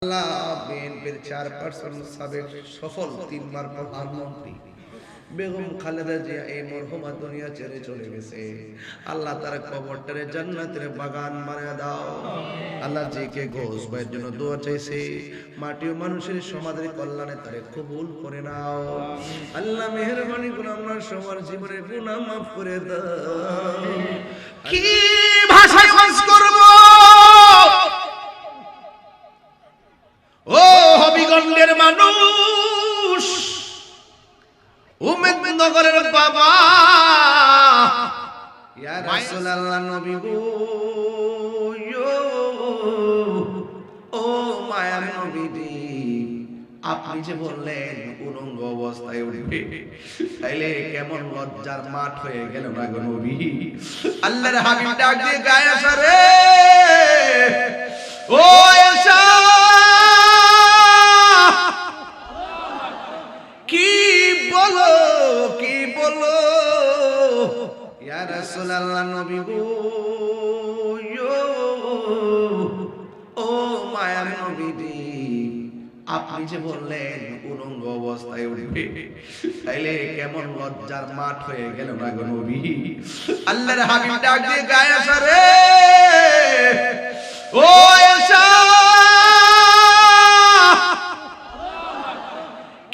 আল্লাহ বিএনপির চেয়ারপারসন সাবেক সফল 3 বার প্রধানমন্ত্রী বেগম খালেদা জিয়া এই মরহুমা দুনিয়া ছেড়ে চলে গেছে। আল্লাহ তার কবরটারে জান্নাতের বাগান বানায় দাও। আল্লাহ জিকে গোস ভাইয়ের জন্য দোয়া চাইছে, মাটি ও মানুষের সমাজের কল্যাণে তারে কবুল করে নাও। আল্লাহ মেহেরবানি করে আমরা সবার জীবনের গুনাহ মাফ করে দাও। কি ভাষা খরচ করব ও হবিগঞ্জের মানুষ, উমেদনগরের বাবা, ইয়া রাসূলুল্লাহ নবী গো, ও মায়ার নবীজি, আপনি যে বললেন উলঙ্গ অবস্থায় উঠবে, তাইলে কেমন লজ্জার মাঠ হয়ে গেল না গো নবী। আল্লাহর হাবিব ডাক দিয়ে গায়ে আসা রে, ও আয়েশা, কি বলো কি বলো, ইয়া রাসূলুল্লাহ নবী গো, ও মায়ার নবীজি, আপনি যে বললেন উলঙ্গ অবস্থায় উঠবে, তাইলে কেমন লজ্জার মাঠ হয়ে গেল না গো নবী। আল্লাহর হাবিব ডাক দিয়ে গায়ে আসা রে, ও আয়েশা,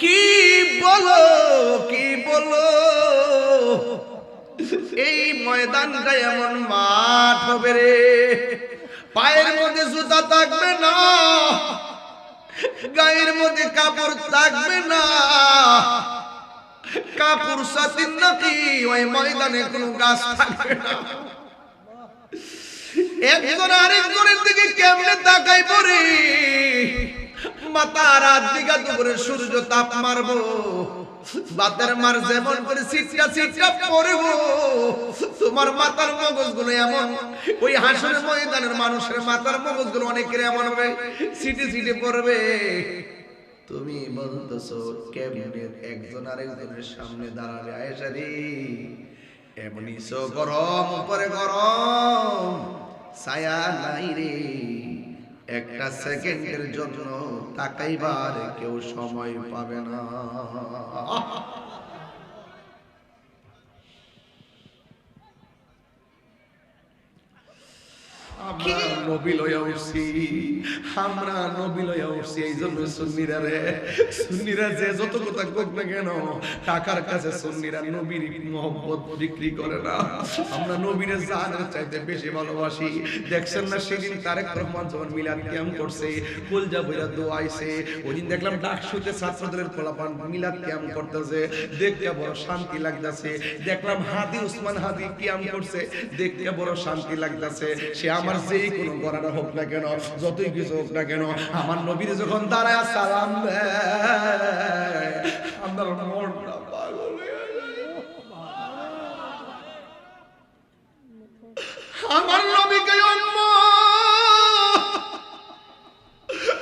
কি বলো কি বলো, এই ময়দানটা এমন মাঠ হবে রে, পায়ের মধ্যে জুতা থাকবে না, গায়ের মধ্যে কাপড় থাকবে না, কাপড় সাথে নাকি ওই ময়দানে কোনো গাছ থাকবে না। একজন আরেকজনের দিকে কেমনে তাকাই পড়ে, মাথা রাত দিগা দুপুরে সূর্য তাপ মারবো, বাতের মার যেমন করে সিটটা সিটটা পড়বো, তোমার মাথার মগজগুলো এমন, ওই হাসরের ময়দানের মানুষের মাথার মগজগুলো অনেকের এমন হবে সিটে সিটে পড়বে। তুমি বলতেছো কেমনে একজন আরেকজনের সামনে দাঁড়াবে? আয়েশা রে, এমনি সো গরম উপরে গরম, ছায়া নাই রে, একটা সেকেন্ডের জন্য তাকাইবার কেউ সময় পাবে না। আমরা নবী লইয়া উঠছি, আমরা নবী লইয়া উঠছি, এই জন্য সুন্নিরা রে, সুন্নিরা যে যত কথা কোক না কেন, টাকার কাছে সুন্নিরা নবীর মহব্বত বিক্রি করে না। আমরা নবীর জানের চাইতে বেশি ভালোবাসি। দেখছেন না সেদিন তারেক রহমান যখন মিলাদ কিয়াম করছে, কুলজা বইরা দোয়াইছে, ওইদিন দেখলাম ডাকসুতে ছাত্রদলের পোলাপান মিলাদ কিয়াম করতেছে, দেখতে বড় শান্তি লাগতেছে। দেখলাম হাদি উসমান হাদি কিয়াম করছে, দেখতে বড় শান্তি লাগতেছে। সে আমার যেই কোনো গড়াটা হোক না কেন, যতই কিছু হোক না কেন, আমার নবীর যখন দাঁড়ায় সালাম দেয়, আমার মনটা পাগল হয়ে যায়। আমার নবীকে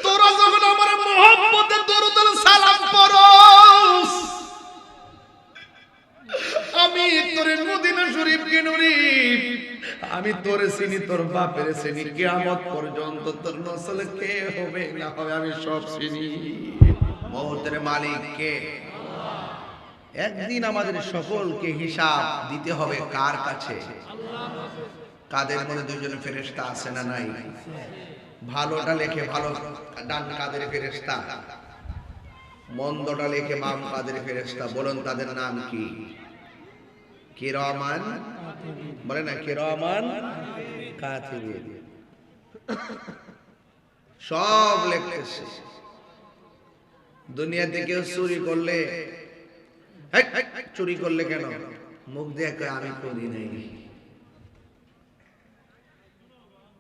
তোরা যখন আমার মহব্বতে দরুদ সালাম পড়স, আমি তোরে মদিনা শরীফ কে নুরি, আমি তোরে চিনি, তোর বাপের চিনি, কিয়ামত পর্যন্ত তোর নসল কে হবে না হবে আমি সব চিনি। মওতের মালিক কে? একদিন আমাদের সকলকে হিসাব দিতে হবে কার কাছে? কাদের মধ্যে দুইজন ফেরেশতা আছে না নাই? ভালোটা লেখে ভালো ডান কাদের ফেরেশতা, মন্দটা লেখে বাম কাদের ফেরেশতা। বলুন তাদের নাম কি? কিরামান, বলে না কিরামান কাতিবিন, সব লিখতেছে। দুনিয়াতে কেউ চুরি করলে, চুরি করলে কেন মুখ দিয়ে কয় আমি করি নাই,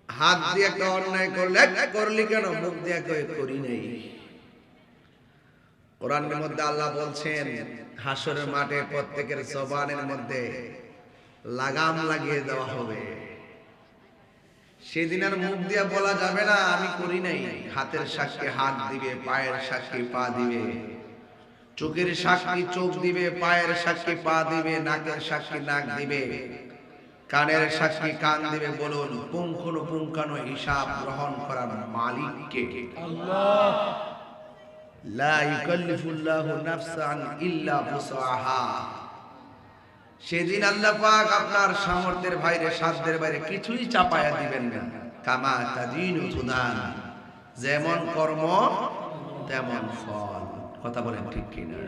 হাত দিয়ে একটা অন্যায় করলে করলি কেন মুখ দিয়ে কয় করি নাই। কোরআনের মধ্যে আল্লাহ বলছেন হাসরের মাঠে প্রত্যেকের জবানের মধ্যে লাগাম লাগিয়ে দেওয়া হবে। সেদিন আর মুখ দিয়ে বলা যাবে না আমি করি নাই, হাতের সাক্ষী হাত দিবে, পায়ের সাক্ষী পা দিবে, চোখের সাক্ষী চোখ দিবে, পায়ের সাক্ষী পা দিবে, নাকের সাক্ষী নাক দিবে, কানের সাক্ষী কান দিবে বলুন, পুঙ্খানুপুঙ্খানু হিসাব গ্রহণ করার মালিক কে? আল্লাহ। লা ইউকাল্লিফুল্লাহু নাফসান ইল্লা বুসআহা। সেদিন আল্লাহ পাক আপনার সামর্থ্যের বাইরে, সাধ্যের বাইরে কিছুই চাপায়া দিবেন না। কামা তাদিনু তুদান, যেমন কর্ম তেমন ফল। কথা বলেন ঠিক কিনা?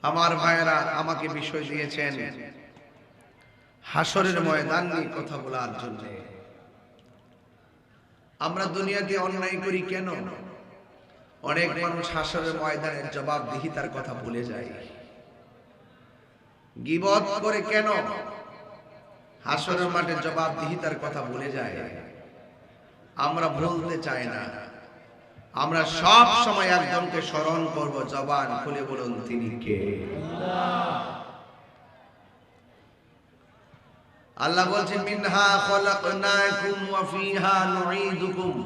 আমার ভাইয়েরা আমাকে বিষয় দিয়েছেন হাসরের ময়দান নিয়ে কথা বলার জন্য। আমরা দুনিয়াতে অন্যায় করি কেন? অনেক মানুষ হাসরের ময়দানের জবাবদিহিতার কথা ভুলে যায়। গীবত করে কেন? হাসরের মাঠে জবাবদিহিতার কথা ভুলে যায়। আমরা ভুলতে চাই না। আমরা সব সময় একজনকে স্মরণ করব, জবান খুলে বলুন তিনি কে? আল্লাহ বলছেন মিনহা খলাকনাকুম ওয়া ফিহা নুঈদুকুম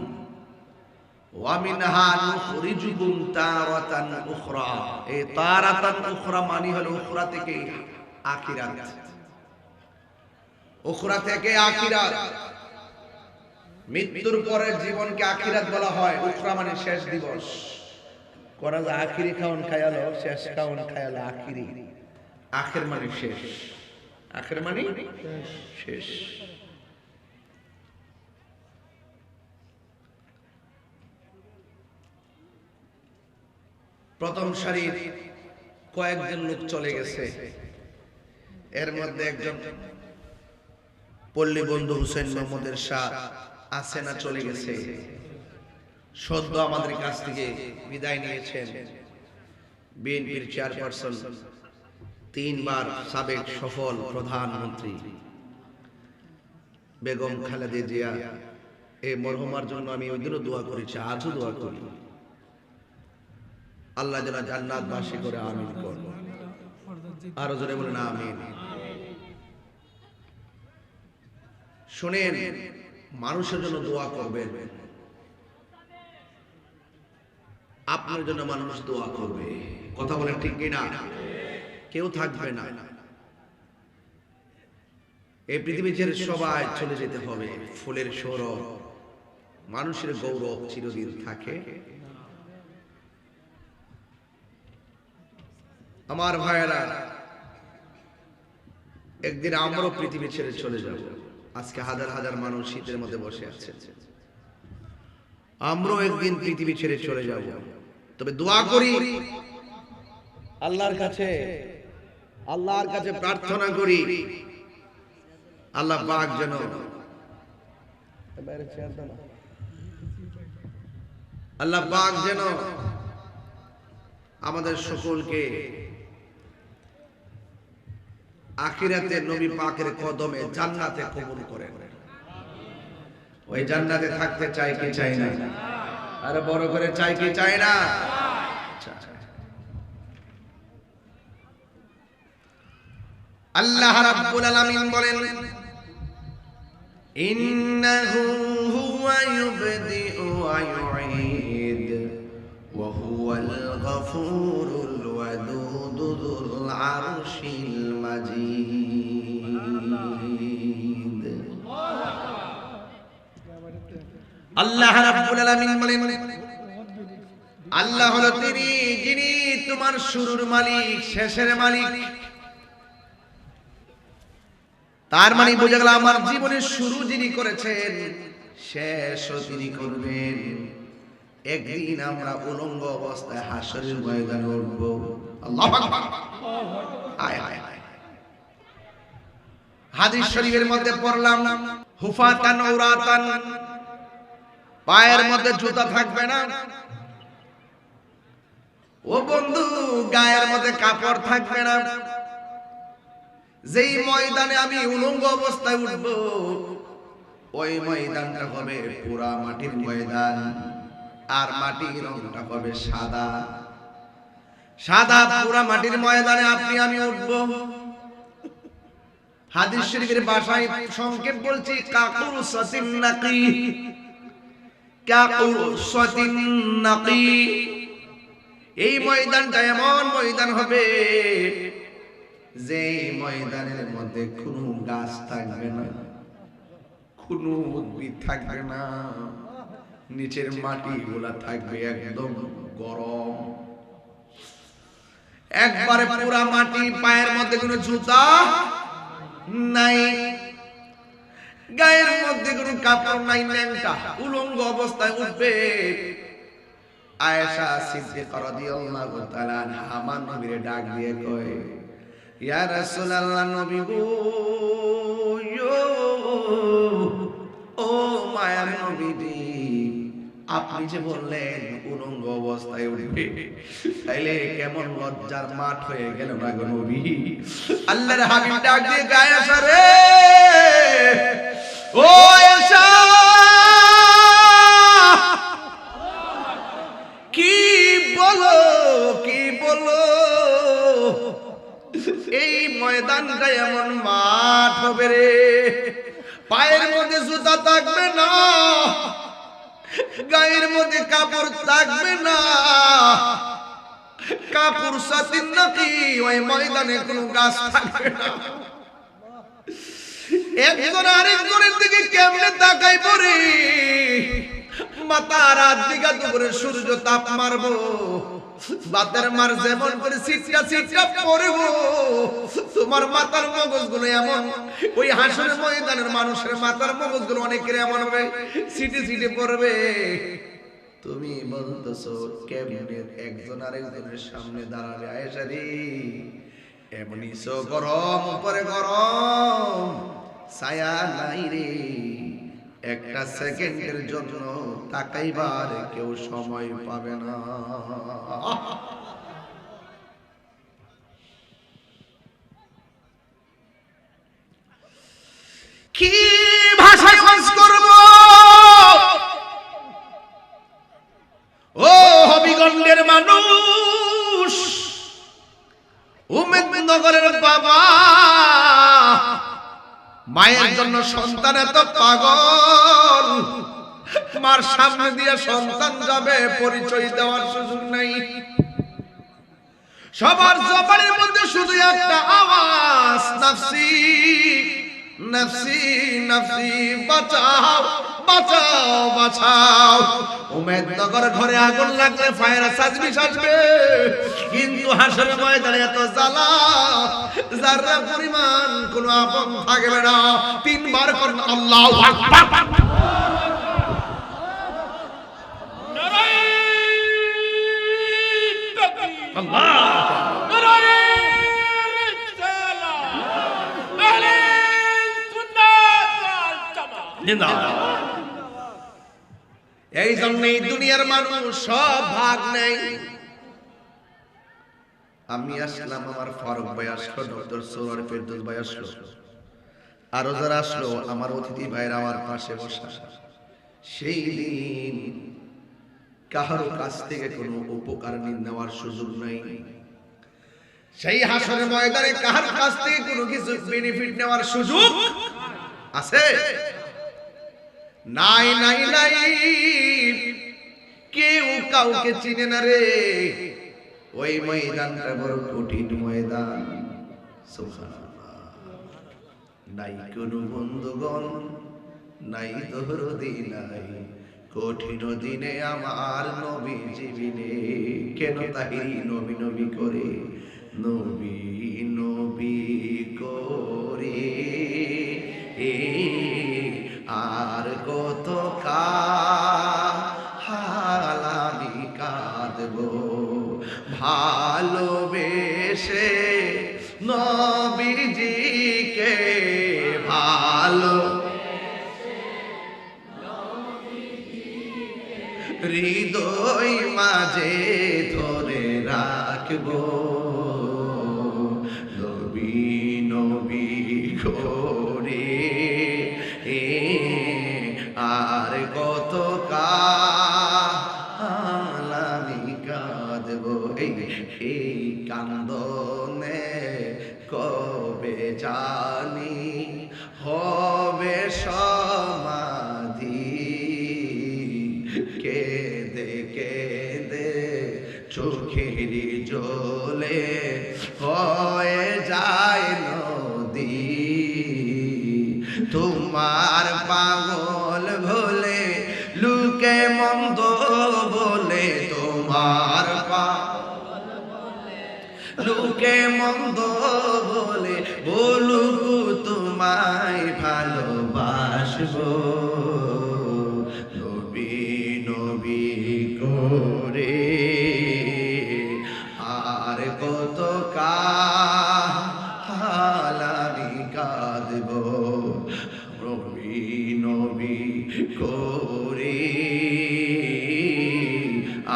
ওয়া মিনহা নুখরিজুকুম তারাতান উখরা। এই তারাতান উখরা মানে হলো উখরা থেকে আখিরাত। উখরা থেকে আখিরাত, মৃত্যুর পরের জীবনকে আখিরাত বলা হয়। উখরা মানে শেষ দিবস। কোন আখিরি খাওন খায়ালো, শেষ খাওন খায়ালো আখিরি। আখির মানে শেষ, আখির মানে শেষ। প্রথম সারির কয়েকজন লোক চলে গেছে। এর মধ্যে একজন পল্লী বন্ধু হুসেন মোহাম্মদের শাহ আছে না, চলে গেছে। সদ্য আমাদের কাছ থেকে বিদায় নিয়েছেন বিএনপির চেয়ারপারসন, 3 বার সাবেক সফল প্রধানমন্ত্রী বেগম খালেদা জিয়া। এই মরহুমার জন্য আমি ওই দিনও দোয়া করেছি, আজও দোয়া করি। আল্লাহ যেন জান্নাতবাসী করে আমিন করুন। আরো জোরে বলেন আমিন। শুনেন, মানুষের জন্য দোয়া করবেন, আপনার জন্য মানুষ দোয়া করবে। কথা বলেন ঠিক কিনা? কেউ থাকবে না। এই পৃথিবী ছেড়ে সবাই চলে যেতে হবে। ফুলের সৌরভ, মানুষের গৌরব চিরদিন থাকে। আমার ভাইয়েরা, একদিন আমরাও পৃথিবী ছেড়ে চলে যাব। আজকে হাজার হাজার মানুষ শীতের মধ্যে বসে আছে। আমরাও একদিন পৃথিবী ছেড়ে চলে যাব। তবে দোয়া করি আল্লাহর কাছে, আল্লাহর কাছে প্রার্থনা করি আল্লাহ পাক যেন আল্লাহ পাক যেন আমাদের সকলকে আখিরাতে নবী পাকের কদমে জান্নাতে কবুল করেন। ওই জান্নাতে থাকতে চাই কি চাই না? আরে বড় করে চাই কি চাই না? আল্লাহ রাব্বুল আলামিন বলেন, ইন্নাহু হুয়া ইউবদিউ ওয়া ইউঈদ ওয়া হুয়াল গফুরুল ওয়াদুদ যুল আরশিল মাজিদ। আল্লাহ রাব্বুল আলামিন বলেন, আল্লাহ হলো তিনি যিনি তোমার শুরুর মালিক, শেষের মালিক। তার মানে বোঝা গেল আমার জীবনের শুরু যিনি করেছেন, শেষও তিনি করবেন। একদিন আমরা উলঙ্গ অবস্থায় হাসরের ময়দানে উঠব। আল্লাহু আকবার। আয় আয় আয়। হাদিস শরীফের মধ্যে পড়লাম, হুফাতান উরাতান, পায়ের মধ্যে জুতা থাকবে না। ও বন্ধু, গায়ের মধ্যে কাপড় থাকবে না। যেই ময়দানে আমি উলঙ্গ অবস্থায় উঠব, ওই ময়দানটা হবে পুরা মাটির ময়দান, আর মাটির রংটা হবে সাদা। সাদা পুরা মাটির ময়দানে আপনি আমি উঠব। হাদিস শরীফের ভাষায় সংক্ষেপ বলছি, কাকুরসাতিন নাকি, কাকুরসাতিন নাকি। এই ময়দানটা এমন ময়দান হবে যে ময়দানের মধ্যে কোনো গাছ থাকবে না, কোনো উদ্ভিদ থাকবে না, নিচের মাটি গুলা থাকবে একদম গরম, একবারে পুরা মাটি, পায়ের মধ্যে কোনো জুতা নাই, গায়ের মধ্যে কোনো কাপড় নাই, ন্যাংটা উলঙ্গ অবস্থায় উঠবে। আয়েশা সিদ্দিকা রাদিয়াল্লাহু তাআলা আনহা আমার নবীরে ডাক দিয়ে কয়, ইয়া রাসূলুল্লাহ, নবী গো, ও মায়ার নবীজি, আপনি যে বললেন উলঙ্গ অবস্থায় উঠবে, তাইলে কেমন লজ্জার মাঠ হয়ে গেল না গো নবী। আল্লাহর হাবিব ডাক দিয়ে গায়ে আসা রে, ও আয়েশা, কি বলো, কি বলো, এই ময়দানটা এমন মাঠ হবে রে, পায়ের মধ্যে জুতা থাকবে না, গায়ের মধ্যে কাপড় থাকবে না, কাপড় সাথিন নাকি ওই ময়দানে কোনো গাছ থাকবে না, একজন আরেকজনের দিকে কেমনে তাকাই পড়ে, মাথা রাত দিগা দুপুরে সূর্য তাপ মারবো, বাতের মার যেমন করে সিটকা সিটকা পড়বো, তোমার মাথার মগজগুলো এমন, ওই হাসরের ময়দানের মানুষের মাথার মগজগুলো অনেকের এমন হবে সিটে সিটে পড়বে। তুমি বলতেছো কেমনে একজন আরেকজনের সামনে দাঁড়াবে? আয়েশা রে, এমনি সো গরম উপরে গরম, ছায়া নাই রে, একটা সেকেন্ডের জন্য তাকাইবার কেউ সময় পাবে না। কি ভাষায় খরচ করব? ও হবিগঞ্জের মানুষ, উমেদনগরের বাবা, মায়ের জন্য সন্তান এত পাগল, মার সামনে দিয়ে সন্তান যাবে, পরিচয় দেওয়ার সুযোগ নাই, সবার জবানের মধ্যে শুধু একটা আওয়াজ, নাফসি নাফসি নাফসি, বাঁচাও বাঁচাও বাঁচাও। উমেদনগর ঘরে আগুন লাগলে ফায়ার সার্ভিস আসবে, কিন্তু হাসরের ময়দানে এত জ্বালা, যারা পরিমাণ কোনো আপন থাকবে না। তিনবার করুন আল্লাহু আকবার। এই জন্যই দুনিয়ার মানুষ সব ভাগ নেই। আমি আসলাম, আমার ফারুক ভাই আসলো, ডক্টর সৌরভ ফেরদৌস ভাই আসলো, আরো যারা আসলো, আমার অতিথি ভাইরা আমার পাশে বসা, সেই দিন কারো কাছ থেকে কোনো উপকার নেওয়ার সুযোগ নাই। সেই হাসরের ময়দানে কার কাছ থেকে কোনো কিছু বেনিফিট নেওয়ার সুযোগ আছে? নাই নাই নাই, কেউ কাউকে চিনে না রে। ওই ময়দানটা বড় কঠিন ময়দান, সুবহানাল্লাহ। নাই কোনো বন্ধুগণ, নাই দরদি নাই, কঠিন দিনে আমার নবী জীবনে, কেন তাহি নবী নবী করে, নবী নবী করে আর কত কাল আমি কাঁদবো, ভালোবেসে নবীজিকে, ভালো হৃদয় মাঝে ধরে রাখবো, নবী নবী করে আর কত কাল আমি কাঁদবো। এই কান্দনে কবে জানি হবে সমাধি, কেঁদে কেঁদে চোখ চোখের জলে হয়ে যায় নদী, তোমার পাগল ভোলে লুকে মন্দ বলে, তোমার লুকে মন্দ বলে বলুক তোমায় ভালোবাসবো, নবী নবী করে আর কত কাল আমি কাঁদবো, নবী নবী করে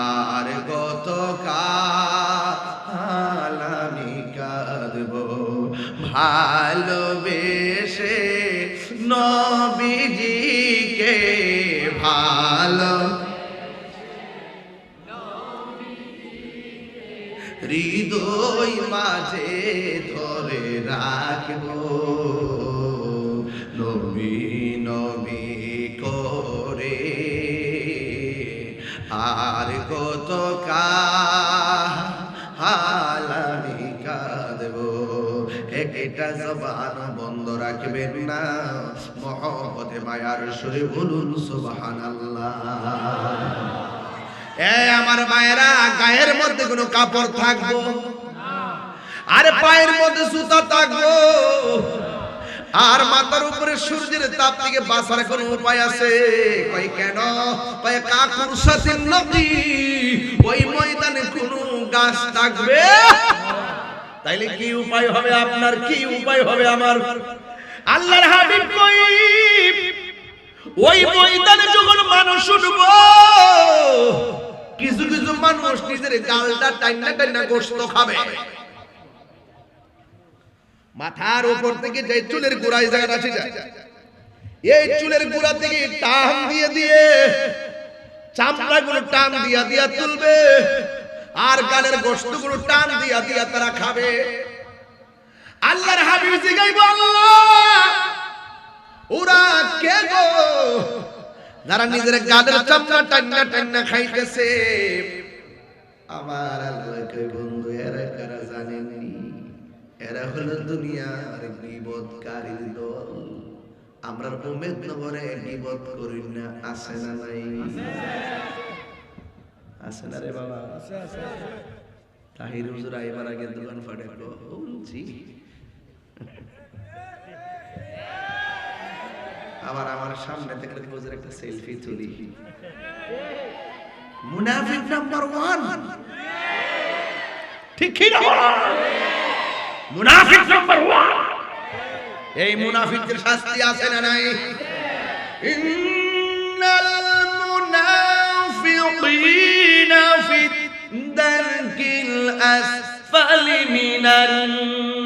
আর কত কাল আমি কাঁদবো, ভালোবেসে নবীজিকে ভালো হৃদয় মাঝে ধরে রাখবো, নবী নবী করে আর কত কাল আমি কাঁদবো। একটা জবান বন্ধ রাখবেন না, মহব্বতে মায়ার সুরে বলুন সুবহানাল্লাহ। আমার মায়েরা, গায়ের মধ্যে কোনো কাপড় থাকবো আর পায়ের মধ্যে জুতা থাকবো, আর মাথার উপরে সূর্যের তাপ থেকে বাঁচার কোনো উপায় আছে? কই কেন? কই কাকুর সাথে নদী, ওই ময়দানে কোনো গাছ থাকবে? তাইলে কি উপায় হবে আপনার, কি উপায় হবে আমার? আল্লাহর হাবিব কই ওই ময়দানে যখন মানুষ উঠবো, কিছু কিছু মানুষ নিজের গালটা টাইনা টাইনা গোশত খাবে, মাথার উপর থেকে যে চুলের গোড়ায় জায়গা আছে, এই চুলের গোড়া থেকে টান দিয়ে দিয়ে চামড়াগুলো টান দিয়া দিয়া তুলবে, আর গালের গোশতগুলো টান দিয়া দিয়া তারা খাবে। আল্লাহর হাবিব জিগাইবো, আল্লাহ ওরা কে গো যারা নিজের গালের চামড়া টান্না টান্না খাইতেছে? আমার আল্লাহ কই, বন্ধু এরা কারা জানেননি? এরা হলো দুনিয়ার গীবতকারীর দল। আমরা উম্মেদ নগরে গীবত করি না, আছে না নাই? আছে না রে বাবা? তাহির হুজুর আইবার আগে দোকান ফাটে বলছি, আবার আমার সামনে থেকে হুজুর একটা সেলফি তুলি। মুনাফিক নাম্বার 1, ঠিক কি না? মুনাফিক নাম্বার 1। এই মুনাফিকদের শাস্তি আছে না নাই? ইন্নাল মুনাফিকিনা ফিদ দারকিল আসফালি মিনান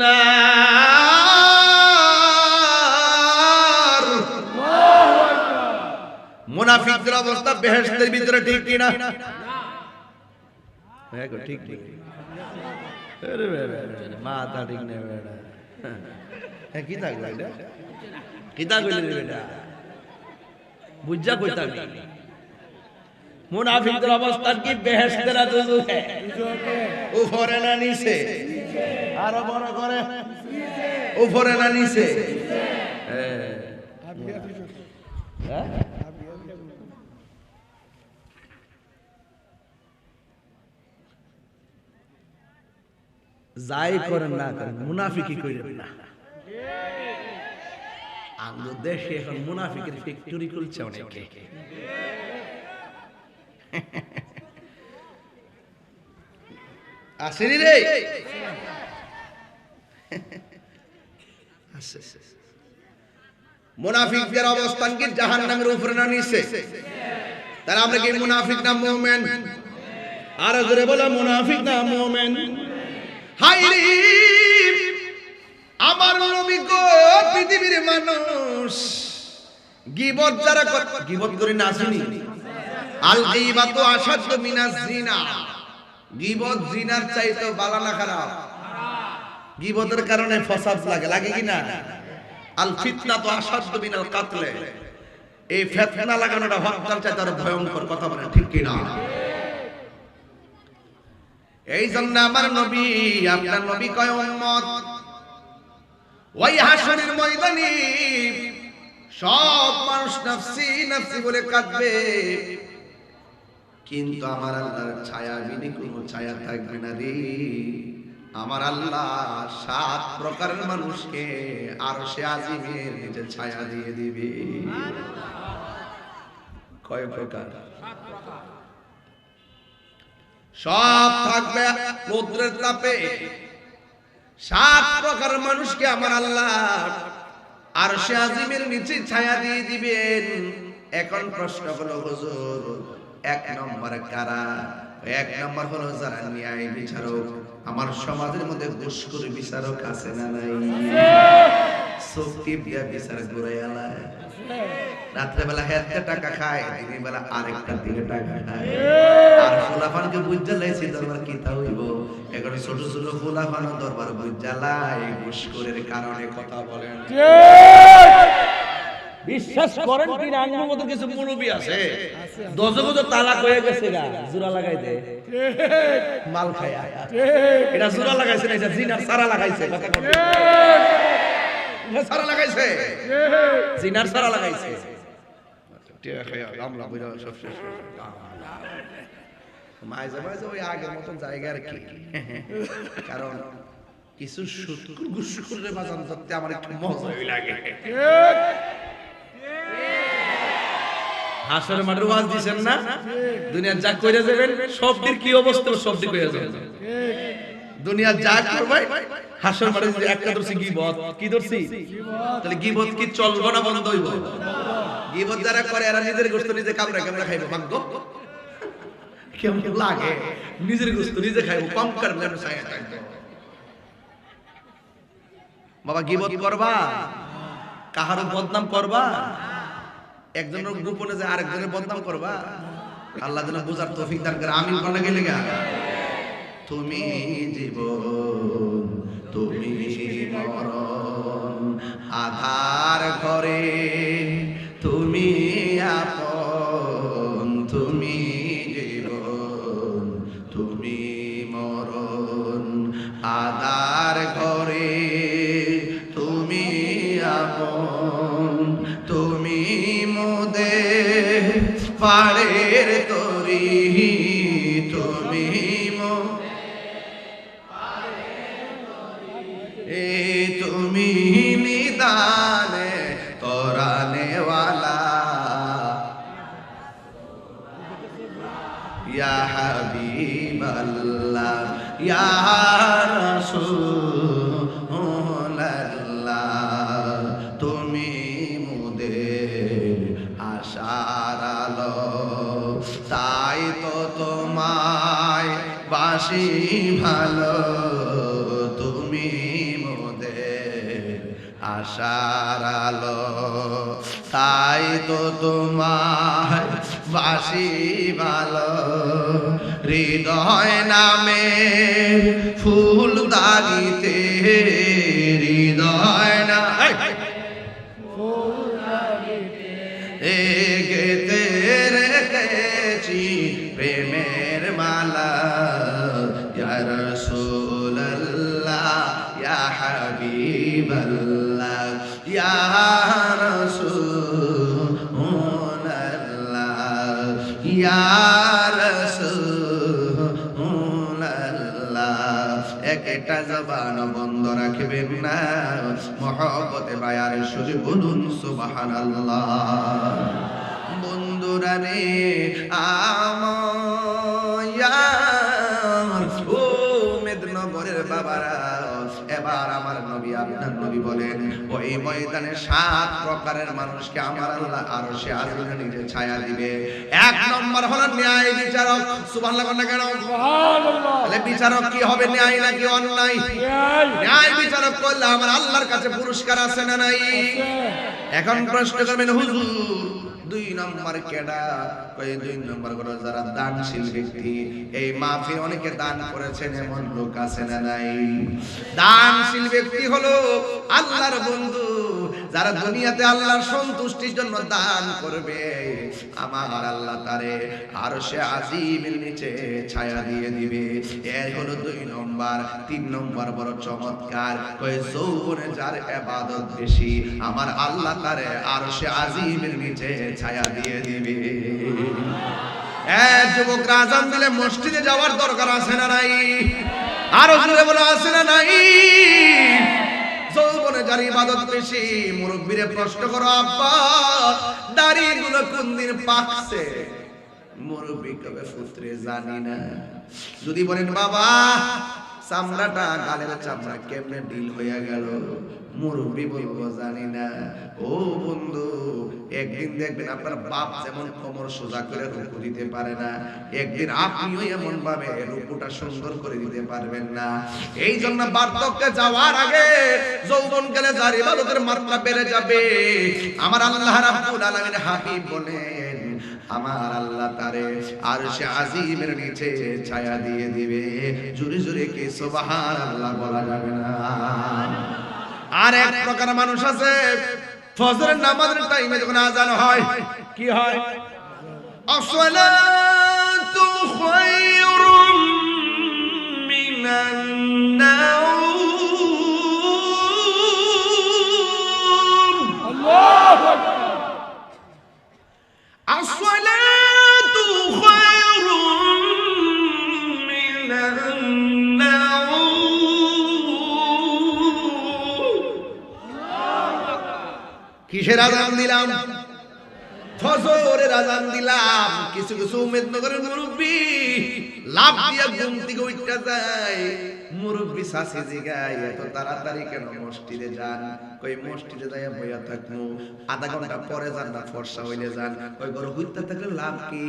নার। মুনাফিকদের অবস্থা বেহেশতের ভিতরে, ঠিক কি না? হ্যাঁ গো, ঠিক ঠিক। আরে মাথা ঠিক নেই বেটা। হ্যাঁ কি থাকলো এটা? কি থাকলো বেটা? বুঝা কই থাকলো? মুনাফিকদের অবস্থা কি বেহেশতের দুজকে? উপরে না নিচে? আরো বড় করে উপরে না নিচে? হ্যাঁ, যাই করেন না করেন, মুনাফিকি করেন না। আমাদের দেশে এখন মুনাফিকের ফ্যাক্টরি খুলছে অনেকে। আসেনি রে? মুনাফিকদের অবস্থান কি জাহান্নামের উপরে না নিচে? তাহলে আমরা কি মুনাফিক না মুমিন? আর জোরে বলো, মুনাফিক না মুমিন? হায়রে আমার নবী গো, পৃথিবীর মানুষ গীবত যারা গীবত করে না আসেনি? আল গীবাতু আশাদ্দু মিনাজ জিনা। গীবত জিনার চাইতে বালা না খারাপ? গীবতের কারণে ফসাদ লাগে, লাগে কি না? আল ফিতনাতু আশাদ্দু মিনাল কাতল। এই ফিতনা লাগানোটা হত্যার চাইতে আরো ভয়ঙ্কর, কথা বলেন ঠিক কি না? এই জন্য আমার নবী, আপনার নবী কয় উম্মত ওই হাসরের ময়দানে সব মানুষ নাফসি নাফসি বলে কাঁদবে, কিন্তু আমার আল্লাহর ছায়া বিনে কোনো ছায়া থাকবে না রে। আমার আল্লাহ 7 প্রকারের মানুষকে আরশে আজিমের নিচে ছায়া দিয়ে দিবে। কয় প্রকার? সব থাকবে রৌদ্রের তাপে। 7 প্রকার মানুষকে আমার আল্লাহ আরশে আজিমের নিচে ছায়া দিয়ে দিবেন। এখন প্রশ্ন হলো হুজুর, 1 নম্বর কারা? 1 নম্বর হলো যারা ন্যায় বিচারক। আমার সমাজের মধ্যে ঘুষখোর বিচারক আছে না নাই? চুক্তি দিয়া বিচার করে আলায়, রাত্রে বেলা হেতে টাকা খায়, দিনের বেলা আরেকটা দিকে টাকা খায়। আর ফুলাফানকে বুঝা লাইছি দরবার কি তা হইব। এখন ছোট ছোট ফুলাফান দরবার বুঝা লাই ঘুষখোরের কারণে কথা বলেন। বিশ্বাস করেন কি না, আঙ্গুর মতো কিছু মুরব্বি আছে দজগজ তালাক হয়ে গেছে গা, জোড়া লাগাই দে মাল খায়া। এটা জোড়া লাগাইছে না, এটা জিনার সারা লাগাইছে। কথা বলেন, সারা লাগাইছে, জিনার সারা লাগাইছে। টিয়া খায়া গামলা বইরা সব শেষ। মাঝে মাঝে ওই আগের মতন জায়গা আর কি, কারণ কিছু সুৎকুর ঘুষখোরের বাজান ধরতে আমার একটু মজাই লাগে। হাসরের মাঠে ওয়াজ দিবেন না, দুনিয়া যা কইরা যাবেন সবটির কি অবস্থা সবটি কইরা যাবেন। দুনিয়া যা করবে হাসরের মাঠে যদি একটা ধরছি গীবত, কি ধরছি? তাহলে গীবত কি চলবে না বন্ধ হইব? গীবত যারা করে এরা নিজের গোশত নিজে কামড়া কামড়া খাইবো। ভাগ্য কেমন লাগে, নিজের গোশত নিজে খাইবো, কম করলে ছায়া থাকবে। বাবা গীবত করবা, কাহারও বদনাম করবা, একজনের গোপনে যে আরেকজনের বদনাম করবা, আল্লাহ যেন বুঝার তৌফিক দান করে। আমিন বলে গেলে গা। তুমি জীবন, তুমি মরণ, আধার ঘরে তুমি আপন। তুমি জীবন, তুমি মরণ, আধার ঘরে তুমি আপন। তুমি মোদের পাড়ের তরি, তুমি তুমি নিদানে তোরানেওয়ালা, ইয়া হাবিবাল্লাহ, ইয়া রাসূলুল্লাহ। তুমি মোদের আশার আলো, তাই তো তোমায় বাসি ভালো। তুমি মোদের আশার আলো, তাই তো তোমায় বাসি ভালো। হৃদয় নামে ফুল দাগিতে, হৃদয় না গেতে রেখেছি প্রেমের মালা। ইয়া রাসূলুল্লাহ, ইয়া হাবিবাল্লাহ, ইয়া রাসূলুল্লাহ, ইয়া রাসূলুল্লাহ। একটা জবান বন্ধ রাখবেন না, মহব্বতে বায়ার সুরে বলুন সুবহানাল্লাহ। বন্ধুরা রে আমার, ও মেদিনীনগরের বাবারা, এবার আমার নবী আপনার নবী বলেন ওই ময়দানে 7 প্রকারের মানুষকে আমার আল্লাহ আরশে আজিমের নিচে ছায়া দিবে। 1 নম্বর হলো ন্যায় বিচারক। সুবহানাল্লাহ বলেন কেন? সুবহানাল্লাহ। তাহলে বিচারক কি হবে, ন্যায় নাকি অন্যায়? ন্যায় বিচারক করলে আমার আল্লাহর কাছে পুরস্কার আছে না নাই? এখন প্রশ্ন করবেন হুজুর 2 নম্বর কেডা? কই 2 নম্বর হলো যারা দানশীল ব্যক্তি। এই মাহফিল অনেকে দান করেছেন, এমন লোক আছে না নাই? দানশীল ব্যক্তি হলো আল্লাহর বন্ধু, যারা দুনিয়াতে আল্লাহর সন্তুষ্টির জন্য দান করবে আমার আল্লাহ তারে আরশে আজিমের নিচে ছায়া দিয়ে দিবে। এর হলো 2 নম্বর। 3 নম্বর বড় চমৎকার, কই যৌবনে যার ইবাদত বেশি আমার আল্লাহ তারে আরশে আজিমের নিচে ছায়া দিয়ে দিবে। যুবকরা আযান দিলে মসজিদে যাওয়ার দরকার আছে না নাই? আরো জোরে বলো আছে না নাই? যৌবনে যার ইবাদত বেশি, মুরব্বিরে প্রশ্ন করো, আব্বা দাড়িগুলো কোন দিন পাকছে? মুরব্বি কবে পুত্রে জানি না। যদি বলেন বাবা চামড়াটা গালের চামড়া কেমনে ঢিল হইয়া গেল, মুরব্বি বলবো জানি না। ও বন্ধু, একদিন দেখবেন আপনার বাপ যেমন কোমর সোজা করে রুকু দিতে পারে না, একদিন আপনিও এমন ভাবে রুকুটা সুন্দর করে দিতে পারবেন না। এই জন্য বার্ধক্যে যাওয়ার আগে যৌবন কালে যার ইবাদতের মাত্রা বেড়ে যাবে আমার আল্লাহ রাব্বুল আলামিন হাবিব বলেন আমার আল্লাহ তারে আরশে আজিমের নিচে ছায়া দিয়ে দিবে। জোরে জোরে কি সুবহানাল্লাহ বলা যাবে না? আর এক প্রকার মানুষ আছে ফজরের নামাজের টাইমে যখন আযান হয় কি হয়? আসসালাতু খায়রুম মিনান নাওম। আল্লাহু আকবার। আসসালাতু খায়রুম মিনান নাওম। কিসের আযান দিলাম? ফজরের আযান দিলাম। কিছু কিছু উম্মেদনগরের মুরব্বি লাভ দিয়া ঘুম থেকে উঠা যায়। মুরব্বি সাসি জিগায় এত তাড়াতাড়ি কেন মসজিদে যান? কই মসজিদে যাইয়া বইয়া থাকমু, আধা ঘন্টা পরে যান না ফর্সা হইলে যান। কই ঘর হইতে থাকলে লাভ কি?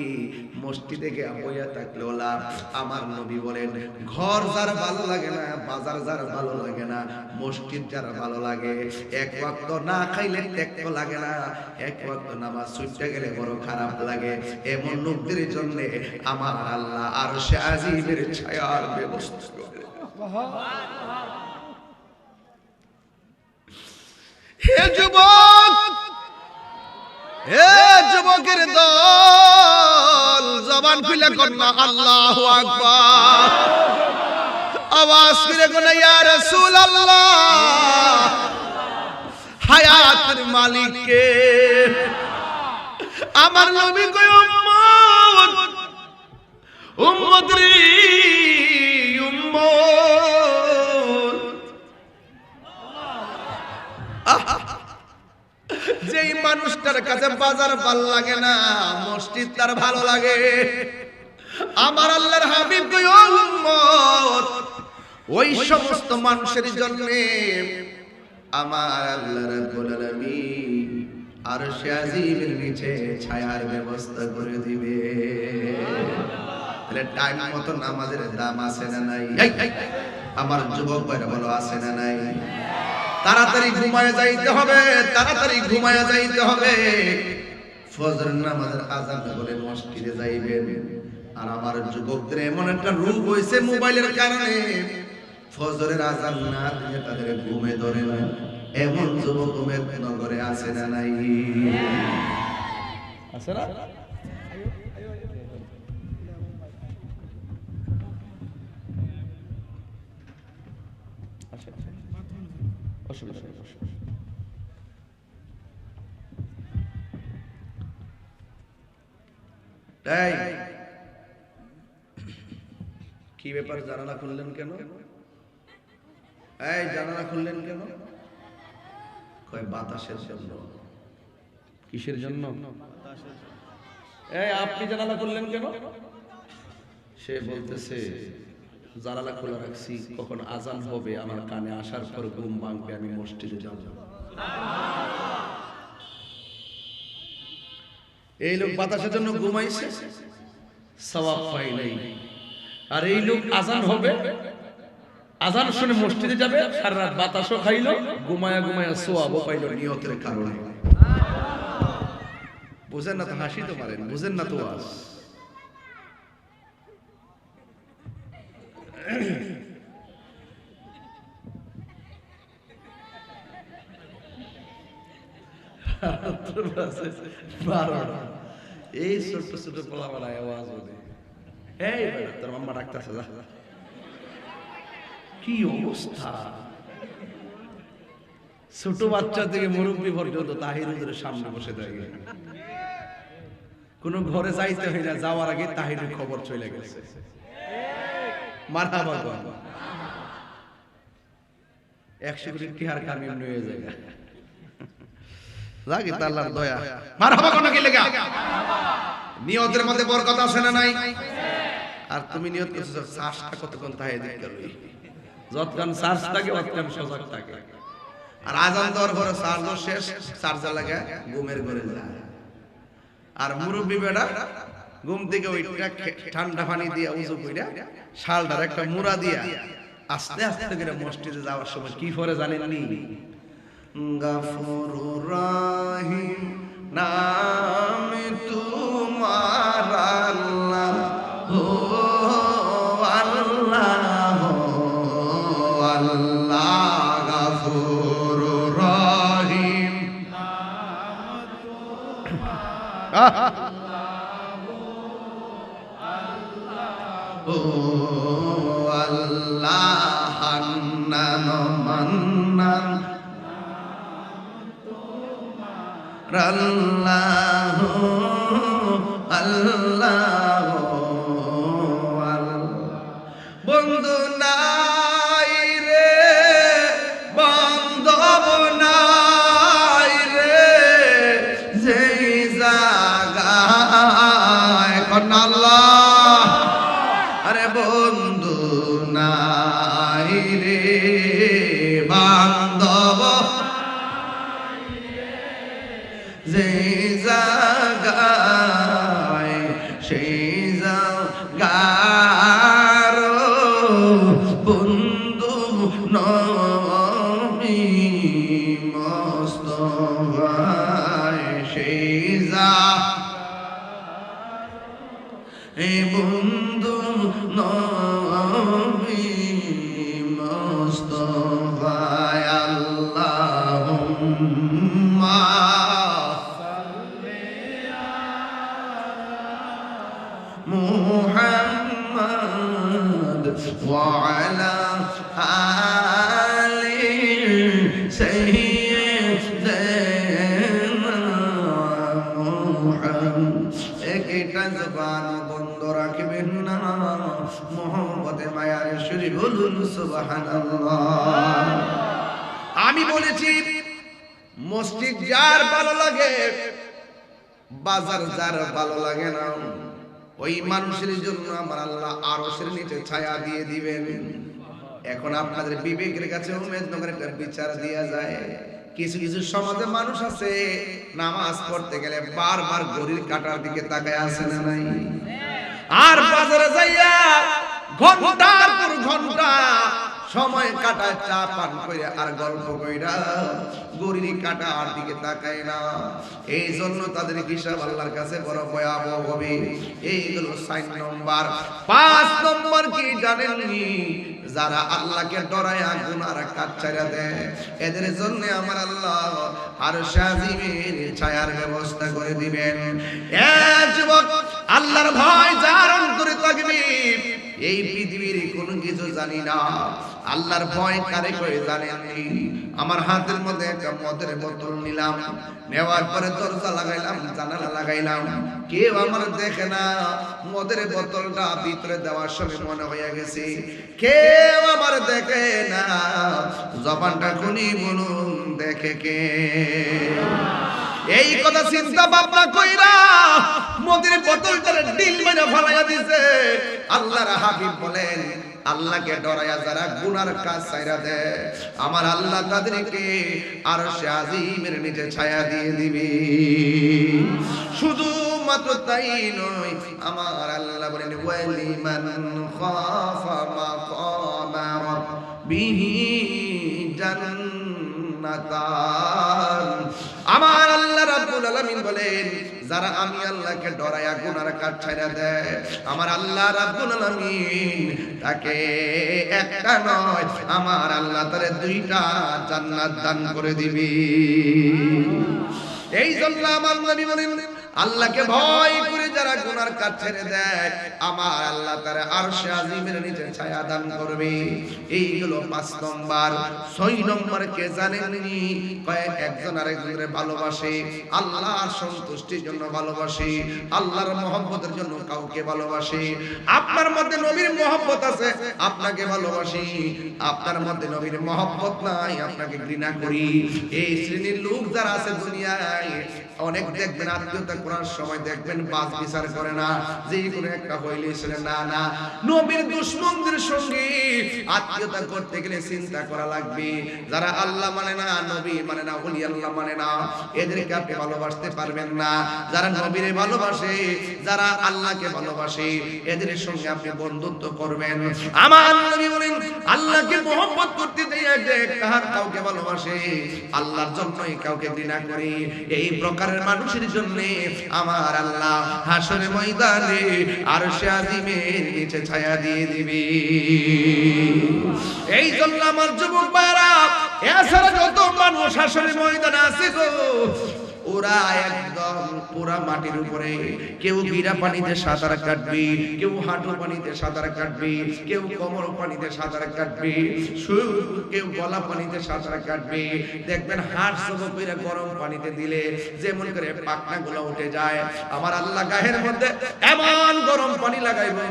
মসজিদে গিয়া বইয়া থাকলেও লাভ। আমার নবী বলেন ঘর যার ভালো লাগে না, বাজার যার ভালো লাগে না, মসজিদ যার ভালো লাগে, এক ওয়াক্ত না খাইলে টেক্ত লাগে না, এক ওয়াক্ত নামাজ ছুটে গেলে বড় খারাপ লাগে। এমন লোকদের জন্য আমার আল্লাহ আরশে আজিমের ছায়ার ব্যবস্থা করে। হে যুবক, হে যুবকের দল, জবান খুলে কর না আল্লাহু আকবার। আওয়াজ করে কোন ইয়া রাসূলুল্লাহ, হায়াতের মালিক কে? আমার নবী কই উম্মত, উম্মত রে উম্মত। যেই মানুষটার কাছে বাজার ভালো লাগে না, মসজিদ তার ভালো লাগে। আমার আল্লাহর হাবিব কই ও উম্মত, ওই সমস্ত মানুষের জন্য আমার আল্লাহ রাব্বুল আলামিন আরশে আজিমের নিচে ছায়ার ব্যবস্থা করে দিবে। তাহলে টাইম মতো নামাজের দাম আছে না নাই? আমার যুবক ভাইরা বলো আছে না নাই? তাড়াতাড়ি ঘুমায় যাইতে হবে, তাড়াতাড়ি ঘুমায় যাইতে হবে। ফজরের নামাজের আযান বলে মসজিদে যাইবেন। আর আমার যুবকদের এমন একটা রূপ হইছে মোবাইলের কারণে, ফজরের আযান না দিলে তাদের ঘুমে ধরে না। এমন যুবক নগরে আছে না নাই? আছে না? অসুবিধা নেই। তাই কি ব্যাপার, জানালা খুললেন কেন? এই জানালা খুললেন কেন? কয় বাতাসের জন্য। কিসের জন্য? এই আপনি জানালা খুললেন কেন? সে বলতেছে জানালা খোলা রাখছি, কখন আযান হবে আমার কানে আসার পর ঘুম ভাঙবে, আমি মসজিদে যাব। এই লোক বাতাসের জন্য ঘুমাইছে, সওয়াব পাই নাই। আর এই লোক আযান হবে, আযান শুনে মসজিদে যাবে, সারা রাত বাতাসও খাইলো, ঘুমায়া ঘুমায়া সওয়াবও পাইলো নিয়তের কারণে। বুঝেন না তো? হাসি তো পারেন, বুঝেন না তো? আজ 12টা এই ছোট ছোট পোলাপানা আওয়াজ ওঠে এই বেটা তোর মাম্মা ডাকতেছে যা কি অবস্থা ছোট বাচ্চা থেকে মুরব্বী পর্যন্ত তাহির হুজুরের সামনে বসে থাকে কোন ঘরে যাইতে হয় না যাওয়ার আগে তাহিরের খবর চলে গেছে মারহাবা গো 100 কোটি টিহার কামি এমনি হয়ে যায় লাগে তা আল্লাহর দয়া মারহাবা কোন কি লাগা নিয়তের মধ্যে বরকত আছে না নাই আর তুমি নিয়ত করছো শ্বাসটা কতক্ষণ তাহে দিতে লই যতক্ষণ শ্বাস থাকে ততক্ষণ সজাগ থাকে আর আজান দেওয়ার পরে চার্জার শেষ চার্জার লাগা ঘুমের ঘরে যায় আর মুরব্বি বেটা ঘুম থেকে ওইটা ঠান্ডা পানি দিয়ে উজু কইরা শালটার একটা মুড়া দিয়া আস্তে আস্তে করে মসজিদে যাওয়ার সময় কি পরে জানেন নি গাফুরুর রহিম নাম তোমার আল্লাহ ও আল্লাহ ও আল্লাহ গাফুরুর রহিম ও আল্লাহ হান্নান মান্নান আল্লাহ আল্লাহ বন্ধু নাই রে বান্ধব নাই রে যেই জায়গায় কোন আল্লাহ আরে বন্ধু নাই রে বান্ধব যেই জায়গায় সেই জায়গার বন্ধু নবী মুস্তাফায় সেই এই বন্ধু নবী মুস্তাফায় আল্লাহুম্মা محمد وعلى آل سيدنا محمد একটা জবান বন্ধ রাখবেন না মোহাম্মদে মায়ার শরীফ বলুন সুবহানাল্লাহ আমি বলেছি মসজিদ যার ভালো লাগে বাজার যার ভালো লাগে না ওই মানুষের জন্য আমার আল্লাহ আরশের নিচে ছায়া দিয়ে দিবেন এখন আপনাদের বিবেকের কাছে উম্মেদনগরের একটা বিচার দেয়া যায় কিছু কিছু সমাজে মানুষ আছে নামাজ পড়তে গেলে বারবার ঘড়ির কাঁটার দিকে তাকায় আছে না নাই আর বাজারে যাইয়া ঘন্টার পর ঘন্টা সময় কাটায় চা পান করে আর গল্প কইরা ঘড়ির কাঁটার দিকে তাকায় না এই জন্য তাদের হিসাব আল্লাহর কাছে বড় ভয়াবহ হবে এইগুলো 4 নম্বর 5 নম্বর কি জানেননি যারা আল্লাহকে ডরায় গুনার কাজ ছাইরা দেয় এদের জন্য আমার আল্লাহ আরশ আজিমের ছায়ার ব্যবস্থা করে দিবেন এই যুবক আল্লাহর ভয় যার অন্তরে থাকবে এই পৃথিবীর কোনো কিছু জানি না আল্লাহর ভয় কারে করে জানেননি আমার হাতের মধ্যে একটা মদের বোতল নিলাম নেওয়ার পরে দরজা লাগাইলাম জানালা লাগাইলাম কেউ আমার দেখে না মদের বোতলটা ভিতরে দেওয়ার সময় মনে হয়ে গেছে কেউ আমার দেখে না জবানটা খুনি বলুন দেখে কে এই কথা চিন্তা ভাবনা কইরা মদের বোতলটারে ডিল মেরে ফলাইয়া দিছে আল্লাহর হাবিব বলেন আল্লাহকে ডরায়া যারা গুনার কাজ ছাইরা দেয় আমার আল্লাহ তাদেরকে আরশে আজিমের নিচে ছায়া দিয়ে দিবে শুধু মাত্র তাই নয় আমার আল্লাহ বলেন ওয়ালিমান খাফা মাকামা রাব্বিহি জান্নাতান আমার আল্লাহ রাব্বুল আলামিন বলেন যারা আমি আল্লাহকে ডরায়া গুনার কাজ ছাইরা দেয় আমার আল্লাহ রাব্বুল আলামিন তাকে একটা নয় আমার আল্লাহ তারে 2টা জান্নাত দান করে দিবি এই জন্য আমার নবী বলেন আল্লাহকে ভয় করে যারা গুনার কাজ ছেড়ে দেয় আমার আল্লাহ তাআলা আরশে আজিমের নিচে ছায়া দান করবে। এইগুলো 5 নম্বর। 6 নম্বর কে জানেননি? কয়েক একজন আরেকজনের ভালোবাসে, আল্লাহর সন্তুষ্টির জন্য ভালোবাসে, আল্লাহর মহব্বতের জন্য কাউকে ভালোবাসে। আপনার মধ্যে নবীর মহব্বত আছে, আপনাকে ভালোবাসি। আপনার মধ্যে নবীর মহব্বত নাই, আপনাকে ঘৃণা করি। এই শ্রেণীর লোক যারা আছে দুনিয়ায় অনেক দেখবেন আত্মীয়তা করার সময় দেখবেন বাস বিচার করে না, যে কোনো একটা হইলে ছেলে না না নবীর দুশমনদের সঙ্গে আত্মীয়তা করতে গেলে চিন্তা করা লাগবে। যারা আল্লাহ মানে না, নবী মানে না, ওলি আল্লাহ মানে না, এদেরকে আপনি ভালোবাসতে পারবেন না। যারা নবীরে ভালোবাসে, যারা আল্লাহকে ভালোবাসে, এদের সঙ্গে আপনি বন্ধুত্ব করবেন। আমার নবী বলেন আল্লাহকে মহব্বত করতে দেয়া যে কার কাউকে ভালোবাসে, আল্লাহর জন্যই কাউকে ঘৃণা করে, এই প্রকারের মানুষের জন্য আমার আল্লাহ হাসরের ময়দানে আরশে আজিমের নিচে ছায়া দিয়ে দিবে। এই জন্য আমার যুবক ভাইরা, এছাড়া যত মানুষ হাসরের ময়দানে আছে গো, ওরা একদম পুরা মাটির উপরে, কেউ গিরা পানিতে সাঁতার কাটবে, কেউ হাঁটু পানিতে সাঁতার কাটবে, কেউ কোমর পানিতে সাঁতার কাটবে, কেউ গলা পানিতে সাঁতার কাটবে। দেখবেন হাড় সব করে গরম পানিতে দিলে যেমন করে পাখনা গুলো উঠে যায়, আমার আল্লাহ গায়ের মধ্যে এমন গরম পানি লাগাইবো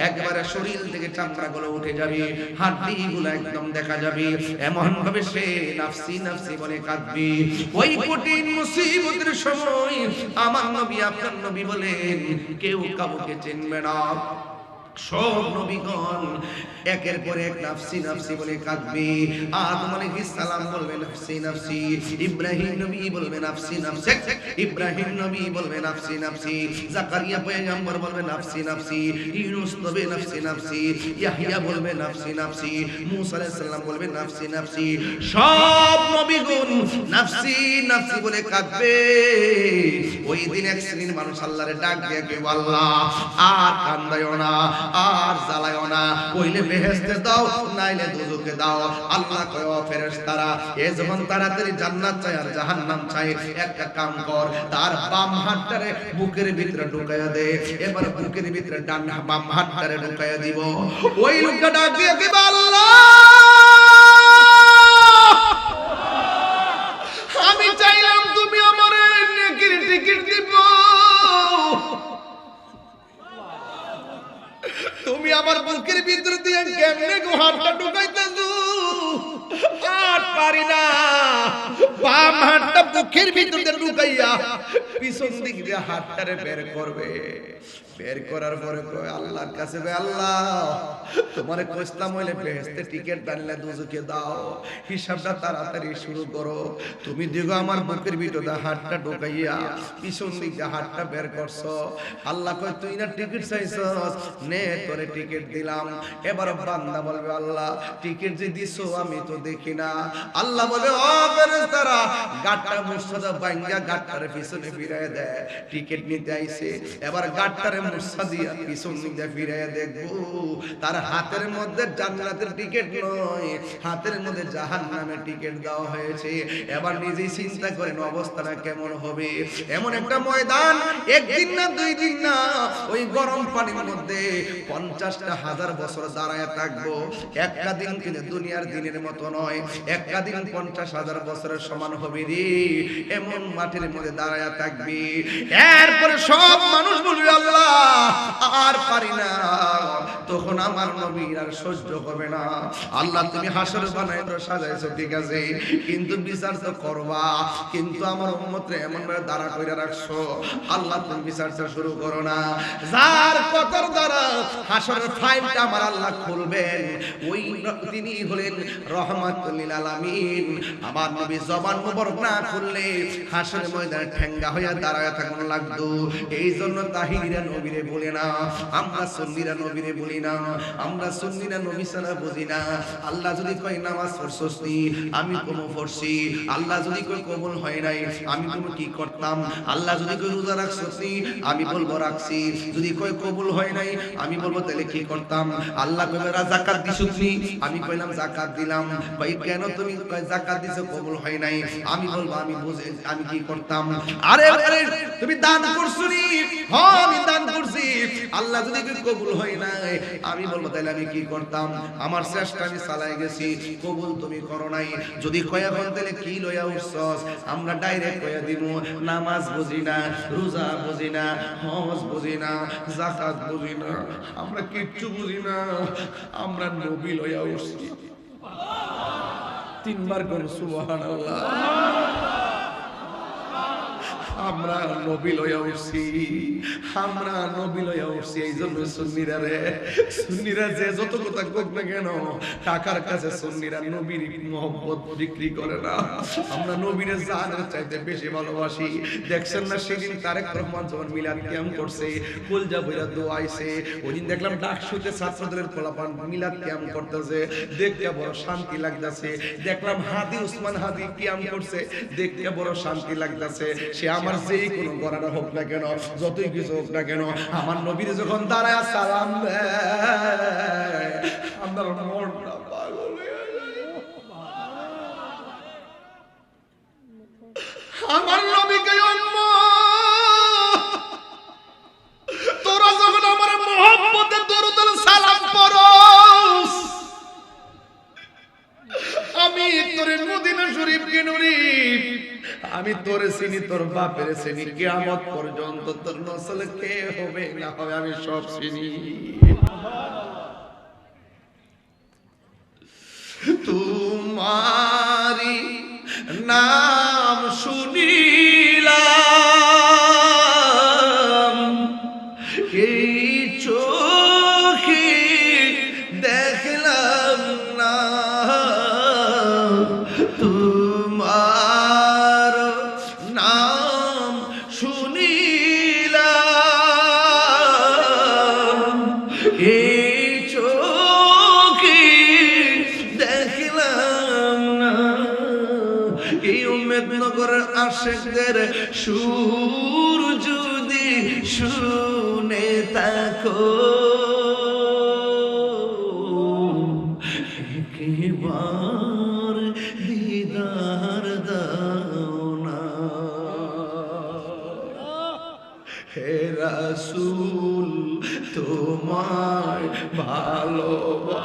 একবারে শরীর থেকে চামড়া গুলো উঠে যাবে, হাড্ডি গুলো একদম দেখা যাবে। এমন ভাবে সে নাফসি নাফসি বলে কাঁদবে। ওই কঠিন মুসিবতের সময় আমার নবী আপনার নবী বলেন কেউ কাউকে চিনবে না। সব নবীগণ একের পর এক নাফসি নাফসি বলে কাঁদবে। আদম আলাইহিস সালাম বলবে নাফসি নাফসি, ইব্রাহিম নবী বলবে নাফসি নাফসি, ইব্রাহিম নবী বলবে নাফসি নাফসি, জাকারিয়া পয়গম্বর বলবে নাফসি নাফসি, ইউনূস নবী নাফসি নাফসি, ইয়াহইয়া বলবে নাফসি নাফসি, মূসা আলাইহিস সালাম বলবে নাফসি নাফসি। সব নবীগণ নাফসি নাফসি বলে কাঁদবে। ওই দিন এক শ্রেণীর মানুষ আল্লাহরে ডাক দিয়ে কে আল্লাহ আর কান্দায়ও না, আর জ্বালায়ও না, কইলে বেহেশতে দাও নাইলে দোজখে দাও। আল্লাহ কয় ও ফেরেশতারা, এ যখন তাড়াতাড়ি জান্নাত চাই আর জাহান্নাম চাই, একটা কাম কর, তার বাম হাতটারে বুকের ভিতরে ঢুকায়া দে। এবার বুকের ভিতরে ডান বাম হাতটারে ঢুকায়া দিব। ওই লোকটা ডাক দিয়ে কে আল্লাহ আমি চাইলাম তুমি আমারে নেকির টিকিট দিব, তুমি আমার বুকের ভিতর দিয়ে কেমনে হাতটা ঢুকাইতেছো? আর পারি না, বাম হাতটা বুকের ভিতর দিয়ে ঢুকাইয়া পিছন দিক দিয়ে হাতটারে বের করবে। বের করার পরে কয় আল্লাহর কাছে, আল্লাহ তোমারে কইলাম হইলে বেহেশতে টিকিট দাঁড়িয়ে দুজকে দাও, হিসাবটা তাড়াতাড়ি শুরু করো। তুমি দেখো আমার বুকের ভিতরে হাতটা ঢুকাইয়া পিছন দিক দিয়ে হাতটা বের করছো। আল্লাহ কয় তুই না টিকিট চাইছস, নে তোরে টিকিট দিলাম। এবার বান্দা বলবে আল্লাহ টিকিট যে দিছো আমি তো দেখি না। আল্লাহ বলে ও ফেরেশতারা, গাটটা মুর্শিদা ভাঙ্গা গাটটারে পিছনে ফিরায় দেয়, টিকিট নিতে আইছে। এবার গাটটারে মুর্শিদা দিয়া পিছন দিকে ফিরায় দেখবো তার হাতের মধ্যে জান্নাতের টিকিট নয়, হাতের মধ্যে জাহান্নামের টিকিট দেওয়া হয়েছে। এবার নিজেই চিন্তা করেন অবস্থাটা কেমন হবে। এমন একটা ময়দান, একদিন না দুই দিন না, ওই গরম পানির মধ্যে 50,000 বছর দাঁড়ায় থাকবো। একটা দিন কিন্তু দুনিয়ার দিনের মতো নয়, একটা দিন 50,000 বছরের সমান হবে রে। এমন মাটির মধ্যে দাঁড়ায় থাকবি। এরপরে সব মানুষ বলবে আল্লাহ আর পারি না। তখন আমার নবীর আর সহ্য হবে না। আল্লাহ তুমি হাসর বানায় তো সাজাইছো ঠিক আছে, কিন্তু বিচার তো করবা, কিন্তু আমার উম্মতরে এমন ভাবে দাঁড়া কইরা রাখছো, আল্লাহ তুমি বিচারটা শুরু করো না। যার কতর দ্বারা হাসরের ফাইলটা আমার আল্লাহ খুলবেন, ওই তিনি হলেন রহমাতুল লিল আলামিন। আমার নবী জবান মুবারক না খুললে হাসরের ময়দানে ঠেঙ্গা হইয়া দাঁড়ায় থাকুন লাগতো। এই জন্য তাহিরা নবীরে বলে না, আমরা সুন্নিরা নবীরে বলি না, আমরা সুন্নিরা নবী ছাড়া বুঝি না। আল্লাহ যদি কয় নামাজ পড়ছস নি, আমি কোন পড়ছি। আল্লাহ যদি কয় কবুল হয় নাই, আমি কোন কি করতাম। আল্লাহ যদি কয় রোজা রাখছস নি, আমি বলবো রাখছি। যদি কয় কবুল হয় নাই, আমি বলবো তাহলে কি করতাম। আল্লাহ কইবে যাকাত দিছস নি, আমি কইলাম যাকাত দিলাম। ভাই কেন তুমি কয় যাকাত দিছো কবুল হয় নাই, আমি বলবো আমি বুঝে আমি কি করতাম? আরে আরে তুমি দান করছো নি? হ্যাঁ আমি দান করছি। আল্লাহ যদি কবুল হয় না আমি বলবো তাহলে আমি কি করতাম? আমার চেষ্টা আমি চালাই গেছি, কবুল তুমি করো নাই। যদি কয় এখন তাহলে কি লইয়া উঠছস? আমরা ডাইরেক্ট কইয়া দিব নামাজ বুঝি না, রোজা বুঝি না, হজ বুঝি না, যাকাত বুঝি না, আমরা কিচ্ছু বুঝি না, আমরা নবী লইয়া উঠছি। তিনবার কোন সুবহানাল্লাহ। আমরা নবী লইয়া উঠছি, আমরা নবী লইয়া উঠছি। এই জন্য সুন্নিরা রে, সুন্নিরা যে যত কথা কোক না কেন, টাকার কাছে সুন্নিরা নবীর মহব্বত বিক্রি করে না। আমরা নবীর জানের চাইতে বেশি ভালোবাসি। দেখছেন না সেদিন তারেক রহমান যখন মিলাদ কিয়াম করছে, কুলজা বইরা দোয়াইছে, ওইদিন দেখলাম ডাকসুতে ছাত্রদের পোলাপান মিলাদ কিয়াম করতেছে, দেখতে বড় শান্তি লাগতেছে। দেখলাম হাদি উসমান হাদি কিয়াম করছে, দেখতে বড় শান্তি লাগতেছে। সে আমার যেই কোনো গড়াটা হোক না কেন, যতই কিছু হোক না কেন, আমার নবীর যখন দাঁড়ায় সালাম দেয়, আমার মনটা পাগল হয়ে যায়। আমার নবীকে তোরা যখন আমার মহব্বতে দরুদ সালাম পড়স, আমি তোরে মদিনা শরীফ কে নুরি, আমি তোরে চিনি, তোর বাপের চিনি, কিয়ামত পর্যন্ত তোর নসল কে হবে না হবে আমি সব চিনি। তোমারি নাম শুনিলাম, এই চোখে দেখলাম না, তোমার নাম শুনিলাম, এই চোখে দেখলাম না। এই উম্মেদনগর আশেকদের সুর যদি শুনে থাকো, একবার দিদার দাও না। হে রাসূল তোমায় ভালোবাসি,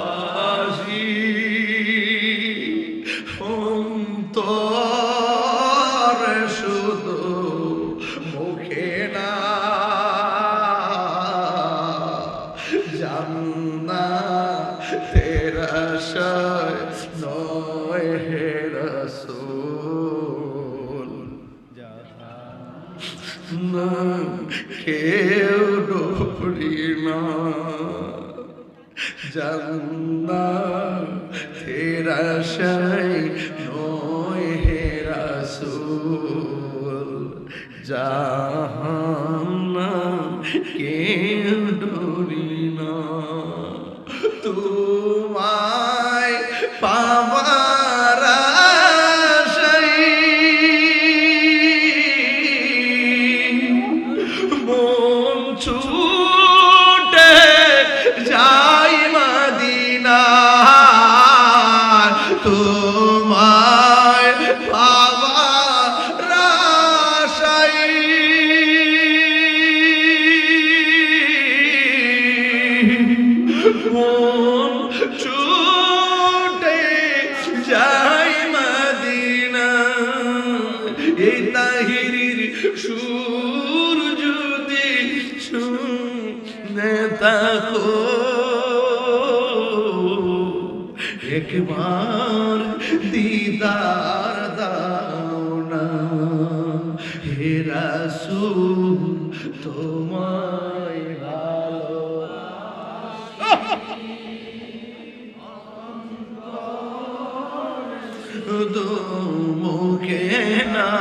অন্তরে শুধু মুখে না, জান্নাতের আশায় নয় হে রাসূল, না কেউ ডরি না, জান্নাতের আশায় নয় হে রাসূল, জাহান্নাম কেউ ডরি না। তোমায় পাবার আশায় মন ছুটে যাই মদিনা, তোমায় পাবার আশায় মন ছুটে যাই মদিনা। এই তাহিরির সুর যদি শুনে থাকো, একবার দিদার দাও না। হে রাসূল তোমায় ভালো মুখে না,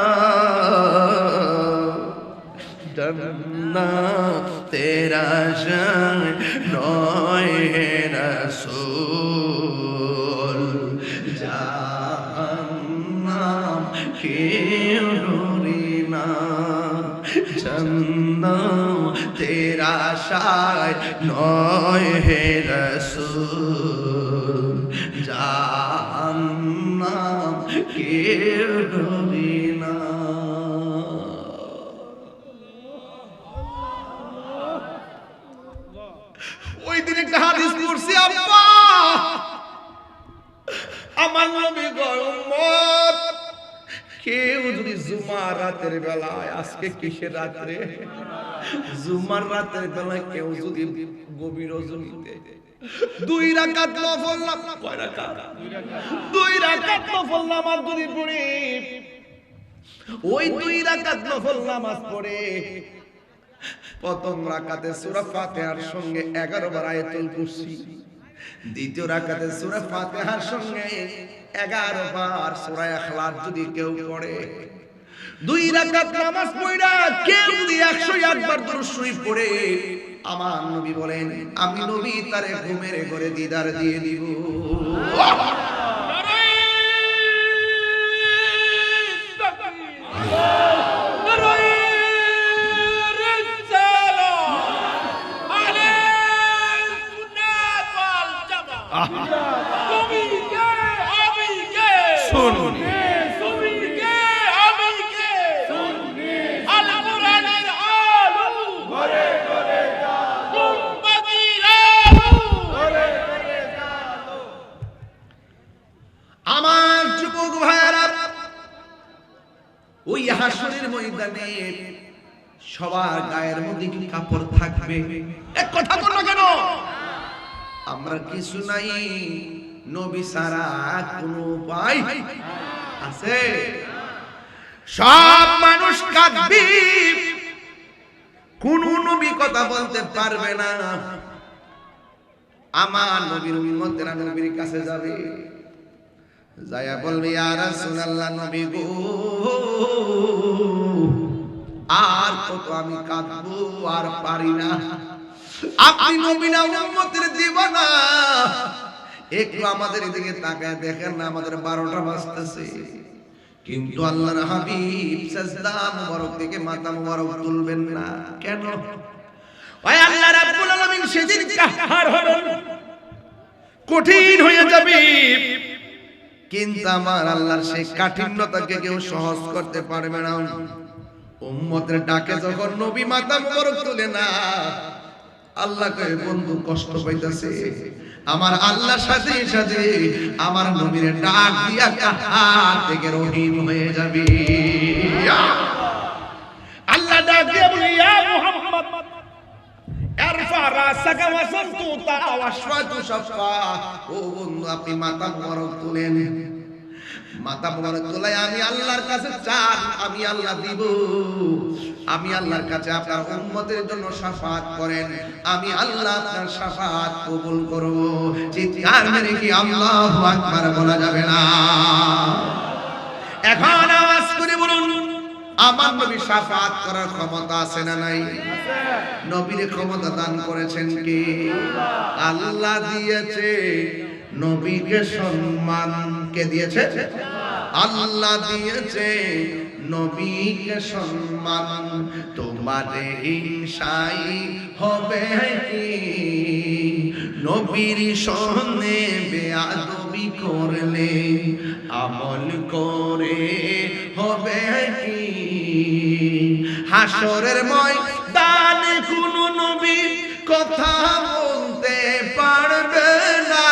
জান্নাতের আশায় নয় হে রাসূল, জাহান্নাম কেউ ডরি না, জান্নাতের আশায় নয় হে রাসূল, জাহান্নাম কেউ ডরি না। জুমার রাতের বেলায়, আজকে কিসের রাত্রে? জুমার রাতের বেলায় কেউ যদি গভীর রজনীতে 2 রাকাত নফল নামাজ, কয় রাকাত? 2 রাকাত নফল নামাজ যদি পড়ে, ওই 2 রাকাত নফল নামাজ পড়ে প্রথম রাকাতে সূরা ফাতিহার সঙ্গে 11 বার আয়াতুল কুরসি, দ্বিতীয় রাকাতে সূরা ফাতিহার সঙ্গে 11 বার সূরা ইখলাস যদি কেউ পড়ে, 2 রাকাত নামাজ পড়া কেউ যদি 101 বার দরুদ শরীফ পড়ে, আমার নবী বলেন আমি নবী তারে ঘুমের ঘরে দিদার দিয়ে দিব। আমার যুবক ভাইরা, ওই হাসরের ময়দানে সবার গায়ের মধ্যে কি কাপড় থাকবে? এক কথা বলো কেন? আমরা কিছু নাই, নবী ছাড়া কোনো উপায় আছে? সব মানুষ কাঁদবে, কোন নবী কথা বলতে পারবে না। আমার নবীর উম্মতেরা নবীর কাছে যাবে, যায়া বলবে ইয়া রাসূলুল্লাহ, নবী গো আর কত আমি কাঁদবো, আর পারি না। আপনি নবী না উম্মতের দিবানা, একটু আমাদের দিকে তাকায় দেখেন না, আমাদের 12টা বাজতেছে, কিন্তু আল্লাহর হাবিব সিজদা মুবারক থেকে মাথা মুবারক তুলবেন না কেন? ওই আল্লাহ রাব্বুল আলামিন সেদিন কাহার হবেন, কঠিন হয়ে যাবে, কিন্তু আমার আল্লাহর সেই কাঠিন্যতাকে কেউ সহজ করতে পারবে না। উম্মতের ডাকে যখন নবী মাথা মুবারক তুলে না, আল্লাহ কয় বন্ধু কষ্ট পাইতেছে, আমার আল্লাহর সাথে সাথে আমার নবীর ডাক দিয়া কাহার থেকে রহিম হয়ে যাবে। আল্লাহ ডাক দিয়া বলে ইয়া মুহাম্মদ আরফা রাসাকা ওয়াসাতুতা ওয়াশফাতু শাফা, ও বন্ধু আপনি মাথা মুবারক তুলেন, মাথা মুবারক তোলাই আমি আল্লাহর কাছে চান, আমি আল্লাহ দিব। আমি আল্লাহর কাছে আপনার উম্মতের জন্য শাফাত করেন, আমি আল্লাহ আপনার শাফাত কবুল করব। চিৎকার মেরে কি আল্লাহু আকবার বলা যাবে না? এখন আওয়াজ করে বলুন, আমার নবী শাফাত করার ক্ষমতা আছে না নাই? নবীর ক্ষমতা দান করেছেন কে? আল্লাহ দিয়েছে। নবীকে সম্মান কে দিয়েছে? আল্লাহ দিয়েছে। নবীকে সম্মান, তোমারে হিংসাই হবে কি? নবীর সনে বেয়াদবি করলে আমল করে হবে কি? হাসরের ময়দানে কোন নবী কথা বলতে পারবে না,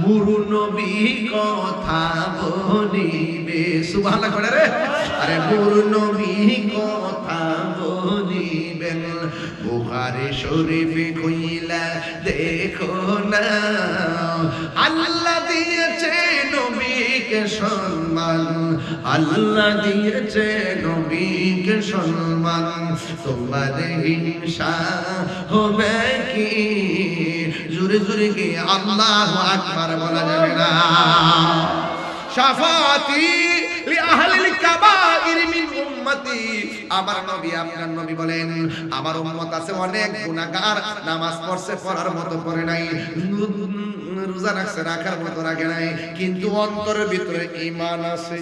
বুড়ো নবী কথা বলিবে। সুবহানাল্লাহ করে রে, আরে বুড়ো নবী কথা বলিবেন। বুখারী শরীফে কইলা দেখো না, আল্লাহ দিয়েছে নবীকে সম্মান, আল্লাহ দিয়েছে নবীকে সম্মান, তোমার হিংসা হবে কি? জোরে জোরে কি আল্লাহু আকবার বলা যাবে না? শাফাতি লি আহলিল কাবাইর মিন উম্মতি, আমার নবী আপনার নবী বলেন আমার উম্মত আছে অনেক গুনাহগার, নামাজ পড়ছে পড়ার মতো পড়ে নাই, রোজা রাখছে রাখার মতো রাখে নাই, কিন্তু অন্তরের ভিতরে ঈমান আছে।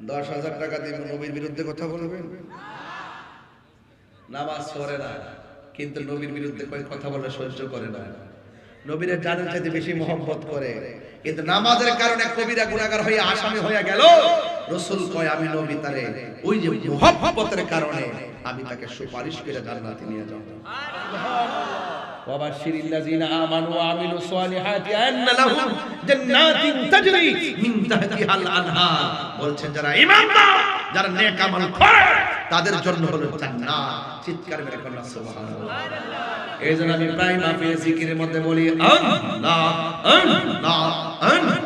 10,000 টাকা দিয়ে নবীর বিরুদ্ধে কথা বলবেন? নামাজ পড়ে না কিন্তু নবীর বিরুদ্ধে কই কথা বলে সহ্য করে না। নবীর জানের চাইতে বেশি মহব্বত করে, কিন্তু নামাজের কারণে কবিরা গুনাহগার হয়ে আসামি হয়ে গেল। রাসূল কয় আমি নবী তারে ওই যে মহব্বতের কারণে আমি তাকে সুপারিশ করে জান্নাতে নিয়ে যাব। সুবহানাল্লাহ। ওয়াবাশশিরিল্লাযিনা আমানু ওয়া আমিলুস সালিহাতি আন্না লাহুম জান্নাতিন তাজরি মিন তাহতিহাল আনহার। বলছেন যারা ঈমানদার, যারা নেক আমল করে তাদের জন্য হলো জান্নাত। চিৎকার মেরে বলুন সুবহানাল্লাহ। এইজন্য আমি প্রায় মাহফিলে জিকিরের মধ্যে বলি আল্লাহ আল্লাহ আল্লাহ আল্লাহ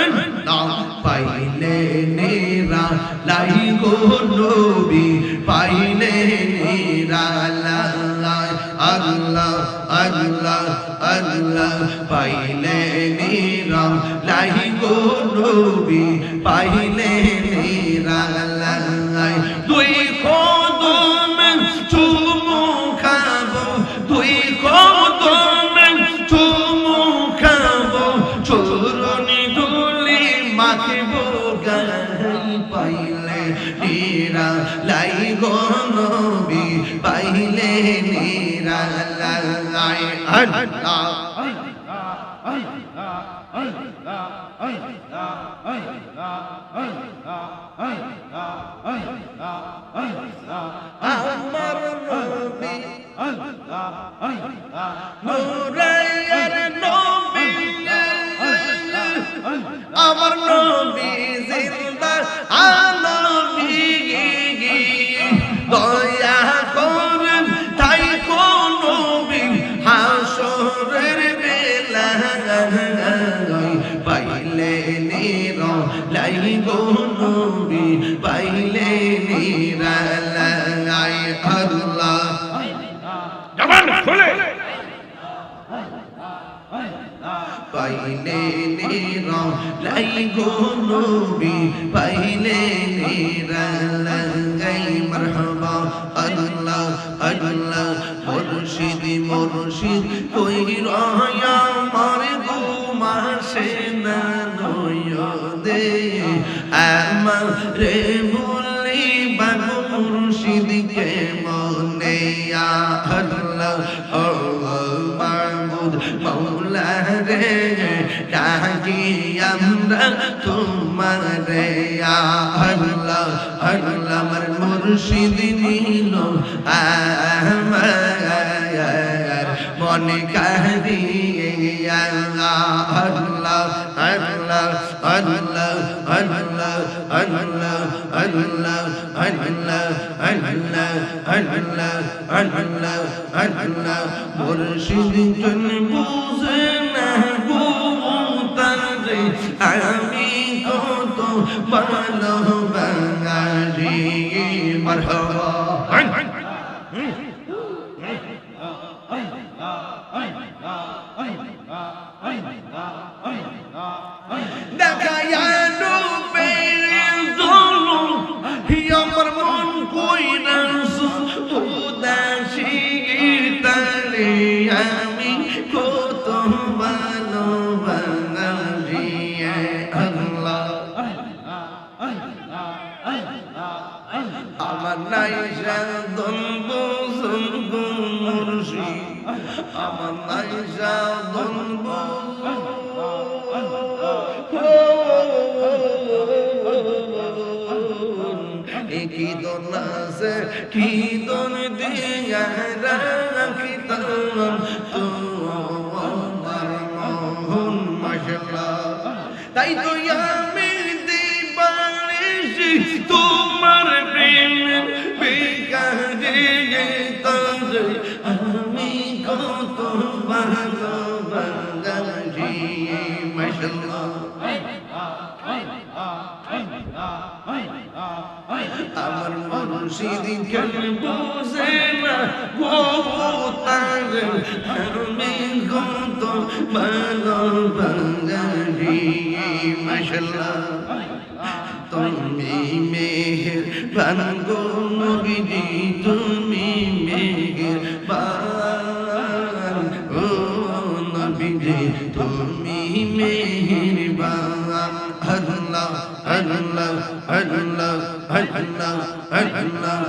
আল্লাহ। পাইলে নিরা লাই গো নবী, পাইলে নিরা লাই আল্লাহ আল্লাহ আল্লাহ। পাইলে নিরা লাই গো নবী, পাইলে নিরা লাই। দুই কদমে চুমু খাবো, দুই কদমে চুমু খাবো, চরণে ধুলি মাখবো গায়ে। পাইলে নিরা লাই গো নবী, পাইলে নিরা লাই আল্লাহ। আমার নবী নূরের নবী, আমার নবী জিন্দা আনবী। দয়া করেন তাই কোন নবী হাসরের বেলায়। পাইলে নিরা লাই গো নবী, পাইলে নিরা লাই আল্লাহ। জবান খুলে পাইলে নিরা লাই গো নবী, পাইলে নিরা লাই। মারহাবা আল্লাহ আল্লাহ। মুর্শিদ মুর্শিদ কই রয়া আমার ঘুমাসে না নয়দে। আমারে বলি বাগো মুর্শিদ কে মনে আল্লাহ। ও মাবুদ মৌলা রে, ডাকি আমরা তোমারে আল্লাহ আল্লাহ। আমার মুর্শিদ নিল আমার মনে কাহিয়ে আল্লাহ আল্লাহ আল্লাহ আল্লাহ আল্লাহ আল্লাহ আল্লাহ আল্লাহ আল্লাহ আল্লাহ আল্লাহ আল্লাহ। মুর্শিদ জন বুঝে না গো তারে, আমি কত ভালোবাসি। মারহাবা দেখায়া রূপের ঝলক, আমার মন কইরা উদাসী। তারে আমি কত ভালোবাসি আল্লাহ। আমার নাই সাধন বুঝুন মুর্শিদ, আমার নাই সাধন কি দন আছে কি দন দিয়া রাখিতাম তোমার মোহন মাশাআল্লাহ। তাই তো আমি দিবানিশি তোমার প্রেম বিকারে তারে, আমি কত ভালোবাসি মাশাআল্লাহ। আমার মুর্শিদ কেন বুঝে না গো তারে, আমি কত ভালোবাসি মাশাআল্লাহ। তুমি মেহেরবান গো নবীজি, তুমি মেহেরবান ও নবীজি, তুমি মেহেরবান। আল্লাহ আল্লাহ আল্লাহ আল্লাহ আল্লাহ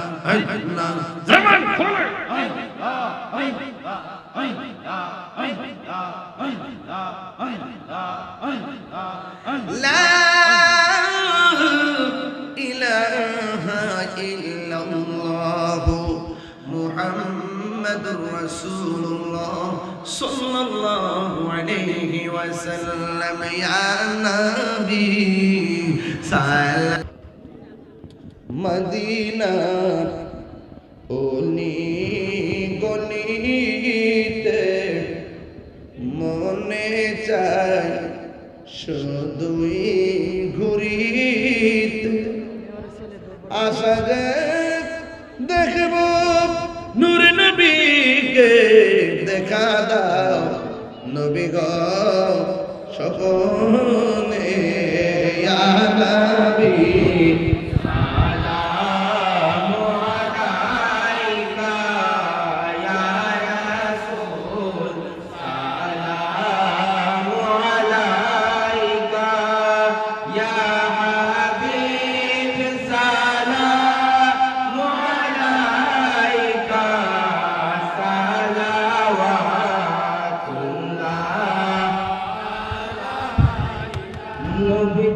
আল্লাহ। জবান খোলে লা ইলাহা ইল্লাল্লাহ মুহাম্মাদুর মুহাম্মাদুর রাসূলুল্লাহ সাল্লাল্লাহু আলাইহি ওয়াসাল্লাম ইয়া নবী সালাম মদিনা ওলি গলিতে মনে চায় শুধুই ঘুরিতে আশা যে দেখব নূর নবীকে দেখা দাও নবী গো স্বপ্নে ইয়া নবী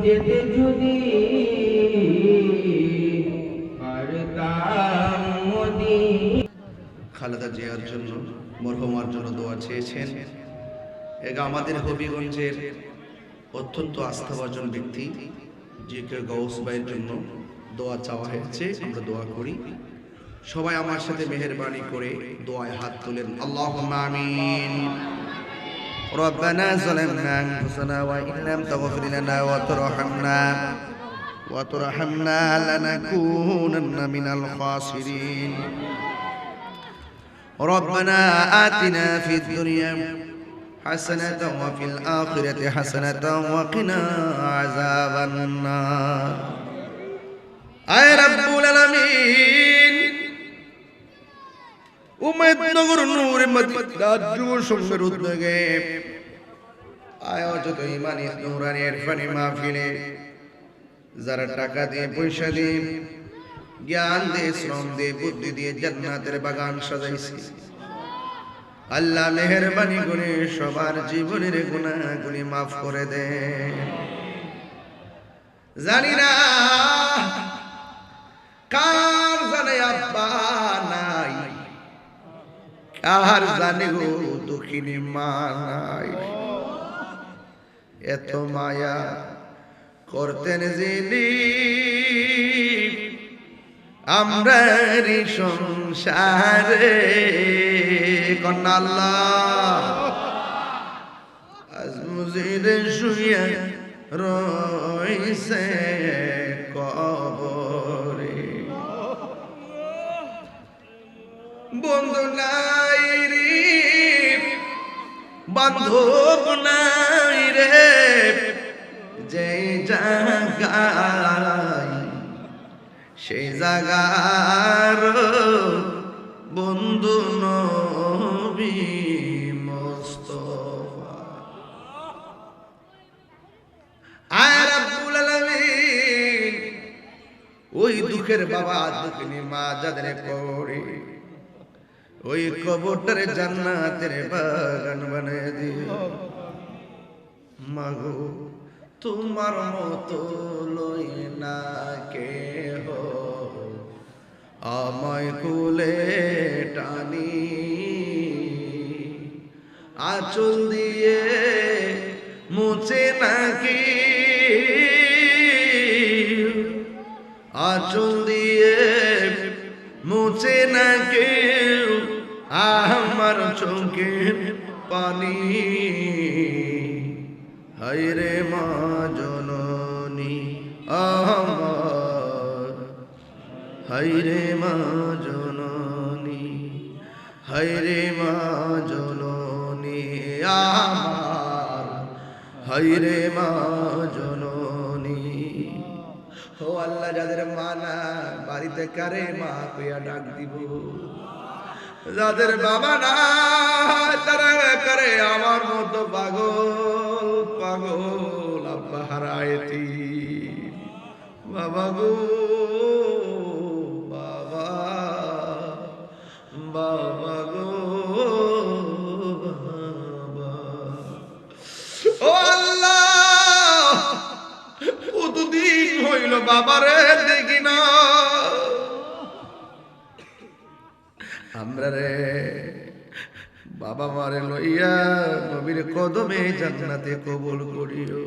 যেতে যদি পারতাম মদিনা। খালেদা জিয়ার জন্য মরহুমার জন্য দোয়া চেয়েছেন। এগা আমাদের হবিগঞ্জের অত্যন্ত আস্থাভাজন ব্যক্তি যে কে গৌস ভাইয়ের জন্য দোয়া চাওয়া হয়েছে, আমরা দোয়া করি। সবাই আমার সাথে মেহেরবানি করে দোয়ায় হাত তোলেন। আল্লাহুম্মা আমিন। ربنا ظلمنا أنفسنا وإن لم تغفر لنا وترحمنا لنكونن من الخاسرين. ربنا آتنا في الدنيا حسنة وفي الآخرة حسنة وقنا عذاب النار. أي رب العالمين উম্মতনগর নূরে মদিনা যুব সংঘের উদ্যোগে আয়োজিত ইমানি নূরানি ইরফানি মাহফিলে যারা টাকা দিয়ে পয়সা দিয়ে জ্ঞান দিয়ে শ্রম দিয়ে বুদ্ধি দিয়ে জান্নাতের বাগান সাজাইছে, আল্লাহ মেহেরবানি করে সবার জীবনের গুনাহগুলি মাফ করে দেন। জানি না কার জানে আব্বা নাই, কার জানে গো দুঃখিনী মা নাই। এত মায়া করতেন যিনি আমরার সংসারে, কন্যা আল্লাহ আজ মুজিরে শুয়ে রইছে কবরে। বন্ধু নাই রে, বান্ধব নাই রে, যে জায়গায় সেই জায়গার বন্ধু নবী মুস্তাফা। আয় রাব্বুল আলামিন, ওই দুঃখের বাবা দুঃখিনী মা যাদের করে ওই কবরটার জান্নাতের বাগান বানিয়ে দিও। মাগো তোমার মতো লই না কেহ, আমায় কোলে টানি আঁচল দিয়ে মুছে নাকি, আঁচল দিয়ে মুছে নাকি আমার চোখের পানি। হায়রে মা জননী আমার, হায়রে মা জননী, হায়রে মা জননী আমার, হায়রে মা জননী। ও আল্লাহ, যাদের মা না বাড়িতে কারে মা কইয়া ডাক দিব, যাদের বাবা না তারা করে আমার মতো পাগল পাগল আব্বা হারাইতি। বাবা গো বাবা, বাবা গো বাবা। ও আল্লাহ, কতদিন হইল বাবারে দেখি না। আমরা রে বাবা মারে লইয়া নবীর কদমে জান্নাতে কবুল করিও।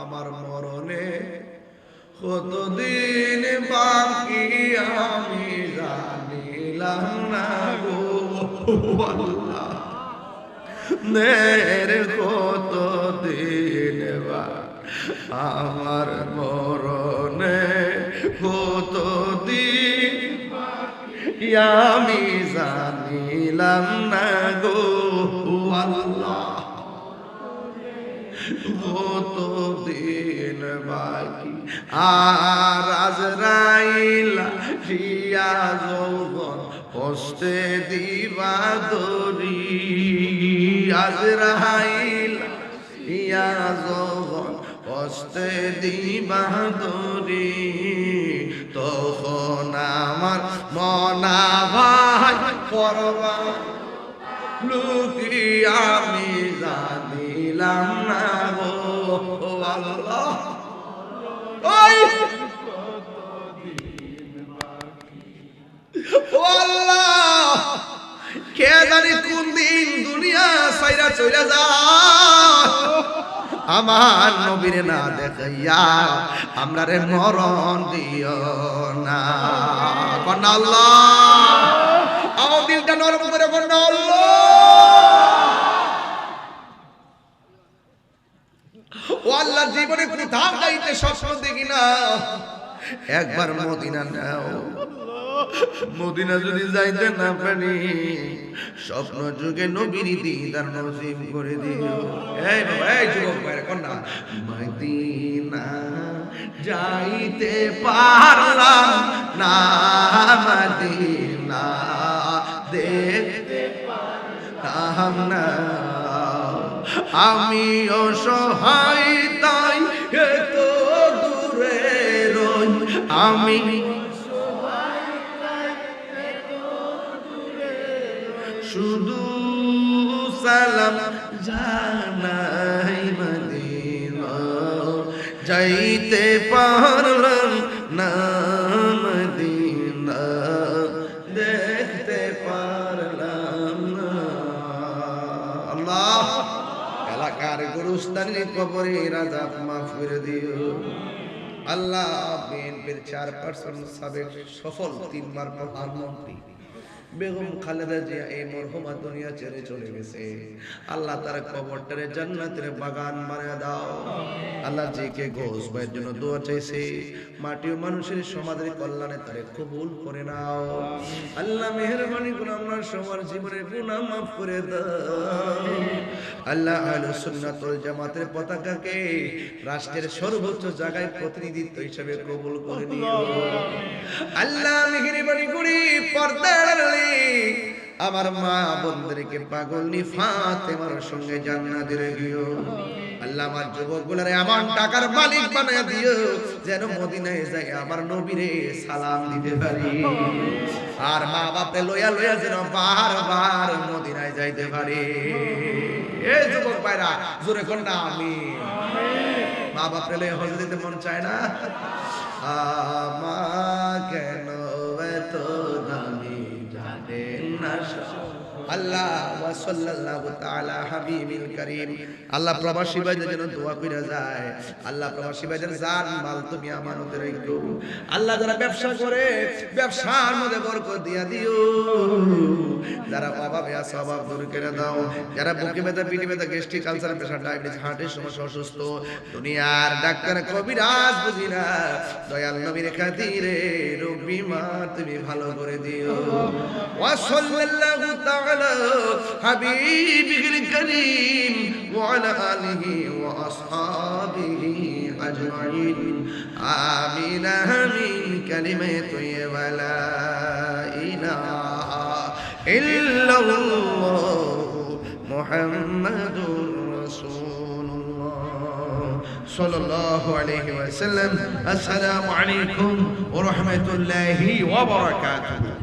আমার মরণে কতদিন বাকি আমি জানিলাম না গো আল্লাহ, নের কতদিন আমার মরণে কতদিন আমি জানিলাম না গো আল্লাহ, কতদিন বাকি। আর আজরাইল হিয়া যৌবন কষ্টে দিবা দরি, আজরাইল হিয়া যৌবন কষ্টে দিবা দরি, তখন আমার মনা ভাই করবা লুকি আমি জানিলাম না গো আল্লাহ। ওই ও আল্লাহ, কে জানি কোন দিন দুনিয়া ছাইরা চলে যায়, আমার নবীরে না দেখাইয়া আমরারে মরণ দিও না। কন্যা আল্লাহ, আমার দিলটা নরম করে কন্যা আল্লাহ। ও আল্লাহ, জীবনে কোথাও যাইতে স্বপ্ন দেখি না, একবার মদিনা নাও। মদিনা যদি যাইতে না পারি, স্বপ্ন যুগে নবীর দিদার নসিব করে দিও। এই বাবা, এই যুবক ভাইরা কন্যা, মদিনা যাইতে পারলাম না, মদিনা দেখতে পারলাম না, আমি অসহায় তাই এত দূরে রই, আমি শুধু সালাম জানাই মদিনা যাইতে পারলাম না, মদিনা দেখতে পারলাম না। আল্লাহ, এলাকার গুরুস্থানের কবরে রাজা মাফ করে দিও। আল্লাহ, বিএনপির 4% সাবেক সফল 3 বার প্রধানমন্ত্রী বেগম খালেদা জিয়া এই মরহুমা দুনিয়া ছেড়ে চলে গেছে। আল্লাহ তার কবরটারে জান্নাতের বাগান বানিয়ে দাও। আল্লাহ জিকে ঘোষ ভাইয়ের জন্য দোয়া চাইছে, মাটি ও মানুষের সমাজের কল্যাণে তারে কবুল করে নাও। আল্লাহ মেহেরবানি করে আমরা সবার জীবনের গুনাহ মাফ করে দাও। আল্লাহ আহলুস সুন্নাত ওয়াল জামাতের পতাকাকে রাষ্ট্রের সর্বোচ্চ জায়গায় প্রতিনিধিত্ব হিসেবে কবুল করে নিও। আল্লাহ মেহেরবানি করে পর্দার আমার মা বোনদেরকে পাগলনি ফাতেমার সঙ্গে জান্নাতে রেখো। আল্লাহ আমার যুবকগুলারে এমন টাকার মালিক বানায় দিও যেন মদিনায় যায় আমার নবীরে সালাম দিতে পারি, আর মা বাপে লইয়া লইয়া যেন বারবার মদিনায় যাইতে পারি। এই যুবক ভাইরা জোরে কোন না আমি মা বাপে লইয়া হজ দিতে মন চায় না? আমার কেন এত দামি জানেন না আল্লাহ। ওয়া সাল্লাল্লাহু তাআলা হাবিবিল কারীম। আল্লাহ প্রবাসী ভাইদের জন্য দোয়া কইরা যায়। আল্লাহ প্রবাসী ভাইদের জান মাল তুমি আমানতে রাখো। আল্লাহ যারা ব্যবসা করে ব্যবসার মধ্যে বরকত দিয়া দিও। যারা অভাবে আছে অভাব দূর করে দাও। যারা বুকে ব্যথা পিঠে ব্যথা গ্যাস্ট্রিক আলসার প্রেসার ডায়াবেটিস হার্টের সমস্যা অসুস্থ দুনিয়ার ডাক্তার কবিরাজ বুঝি না, দয়াল নবীর খাতিরে রোগ বিমার তুমি ভালো করে দিও। ওয়া সাল্লাল্লাহু তাআলা حبيبه الكريم وعلى آله وأصحابه أجمعين آمين آمين كلمة ولا إله إلا الله محمد رسول الله صلى الله عليه وسلم. السلام عليكم ورحمة الله وبركاته.